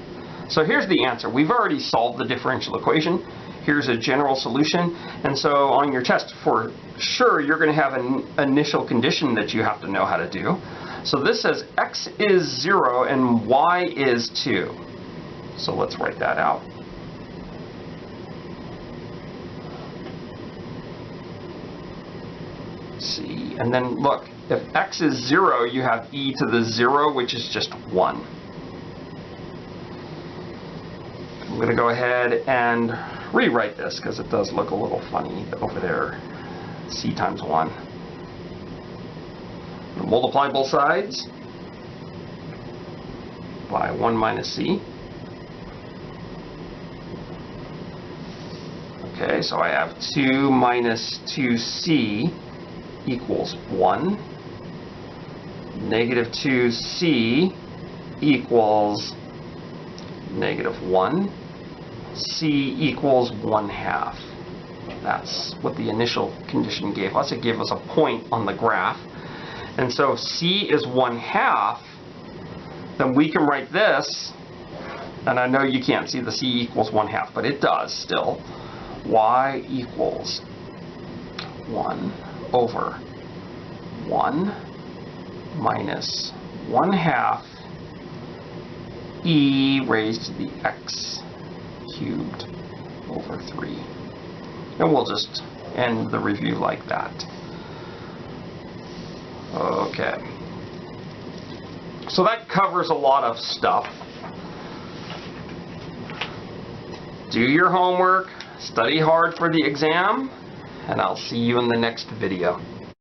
So here's the answer. We've already solved the differential equation. Here's a general solution. And so on your test, for sure, you're going to have an initial condition that you have to know how to do. So this says x is 0 and y is 2. So let's write that out. See, and then look, if x is 0, you have e to the 0, which is just 1. I'm going to go ahead and rewrite this because it does look a little funny over there. C times 1. Multiply both sides by 1 minus c. Okay, so I have 2 minus 2c equals 1. Negative 2c equals negative 1. C equals 1/2. That's what the initial condition gave us. It gave us a point on the graph. And so if C is 1/2, then we can write this, and I know you can't see the C equals 1/2, but it does still. Y equals 1 over 1 minus 1/2 e raised to the x cubed over 3. And we'll just end the review like that. Okay. So that covers a lot of stuff. Do your homework, study hard for the exam, and I'll see you in the next video.